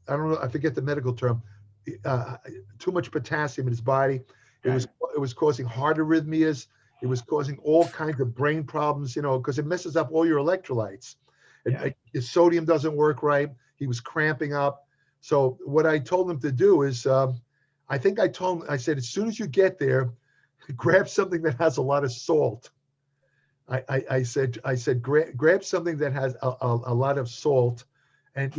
Speaker 6: know, I forget the medical term, too much potassium in his body. It was causing heart arrhythmias. It was causing all kinds of brain problems, because it messes up all your electrolytes. His sodium doesn't work right. He was cramping up. So what I told him to do is, I said, as soon as you get there, grab something that has a lot of salt. I said, grab something that has a lot of salt and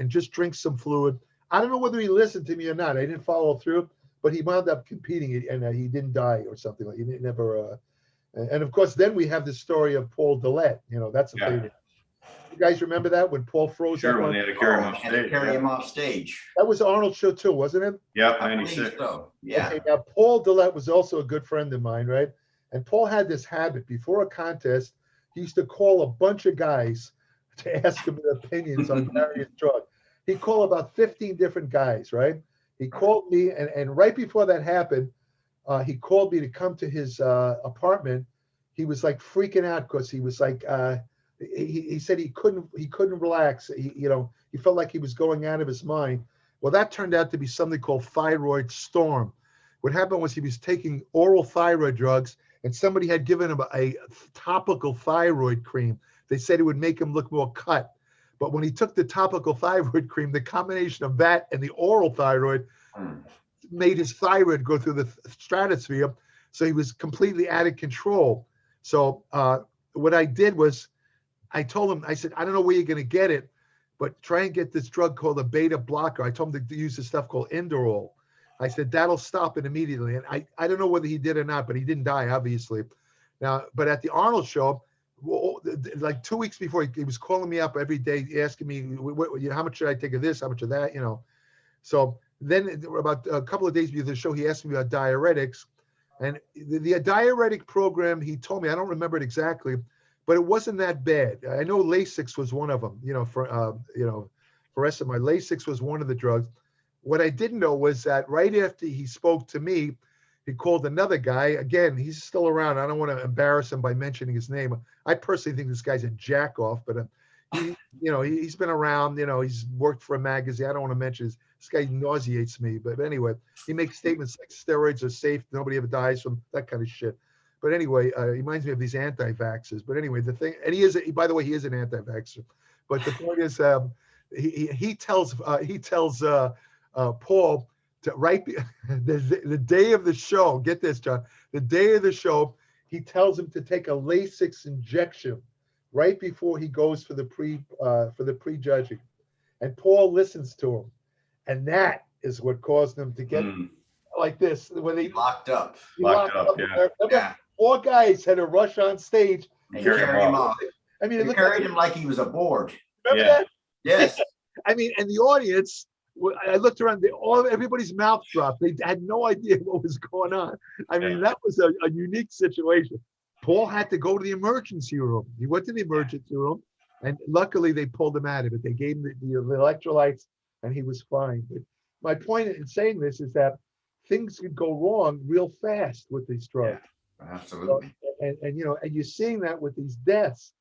Speaker 6: just drink some fluid. I don't know whether he listened to me or not. I didn't follow through, but he wound up competing and he didn't die or something. He never, and of course, then we have the story of Paul Dillett. That's a favorite. You guys remember that when Paul froze
Speaker 4: Sure,
Speaker 6: up
Speaker 4: when
Speaker 6: on?
Speaker 4: they had to carry him
Speaker 5: Oh,
Speaker 4: off
Speaker 5: had to
Speaker 4: stage.
Speaker 5: carry
Speaker 4: Yeah.
Speaker 5: him off stage.
Speaker 6: That was Arnold's show too, wasn't it?
Speaker 4: Yep,
Speaker 5: I believe
Speaker 4: 96.
Speaker 5: so. Yeah.
Speaker 6: Okay, now Paul Dillett was also a good friend of mine, right? And Paul had this habit before a contest, he used to call a bunch of guys to ask them their opinions on various drugs. He called about 15 different guys, right? He called me, and right before that happened, he called me to come to his apartment. He was like freaking out because he was like, he said he couldn't relax. He felt like he was going out of his mind. Well, that turned out to be something called thyroid storm. What happened was he was taking oral thyroid drugs, and somebody had given him a topical thyroid cream. They said it would make him look more cut. But when he took the topical thyroid cream, the combination of that and the oral thyroid made his thyroid go through the stratosphere. So he was completely out of control. So what I did was I told him, I said, I don't know where you're going to get it, but try and get this drug called a beta blocker. I told him to use this stuff called Indorol. I said, that'll stop it immediately. And I don't know whether he did or not, but he didn't die, obviously. Now, but at the Arnold show, like 2 weeks before, he was calling me up every day, asking me, how much should I take of this? How much of that? So then about a couple of days before the show, he asked me about diuretics. And the diuretic program, he told me, I don't remember it exactly, but it wasn't that bad. I know Lasix was one of them, for my Lasix was one of the drugs. What I didn't know was that right after he spoke to me, he called another guy. Again, he's still around. I don't want to embarrass him by mentioning his name. I personally think this guy's a jack off, but he's been around, he's worked for a magazine. I don't want to mention this guy nauseates me, but anyway, he makes statements like steroids are safe. Nobody ever dies from that kind of shit. But anyway, he reminds me of these anti-vaxxers. But anyway, the thing, and by the way, he is an anti-vaxxer. But the point is, he tells Paul to the day of the show. Get this, John. The day of the show, he tells him to take a Lasix injection right before he goes for the prejudging, and Paul listens to him, and that is what caused him to get like this when he
Speaker 5: Locked up.
Speaker 4: Locked up, yeah.
Speaker 5: Yeah.
Speaker 6: 4 guys had to rush on stage.
Speaker 5: And carry him off.
Speaker 6: I mean,
Speaker 5: They carried him like he was a board.
Speaker 6: remember
Speaker 4: Yeah.
Speaker 6: that?
Speaker 5: Yes.
Speaker 6: I mean, and the audience, I looked around, everybody's mouth dropped. They had no idea what was going on. I mean, that was a unique situation. Paul had to go to the emergency room. He went to the emergency room, and luckily they pulled him out of it. They gave him the electrolytes, and he was fine. But my point in saying this is that things could go wrong real fast with these drugs.
Speaker 5: Yeah, absolutely.
Speaker 6: And you're seeing that with these deaths.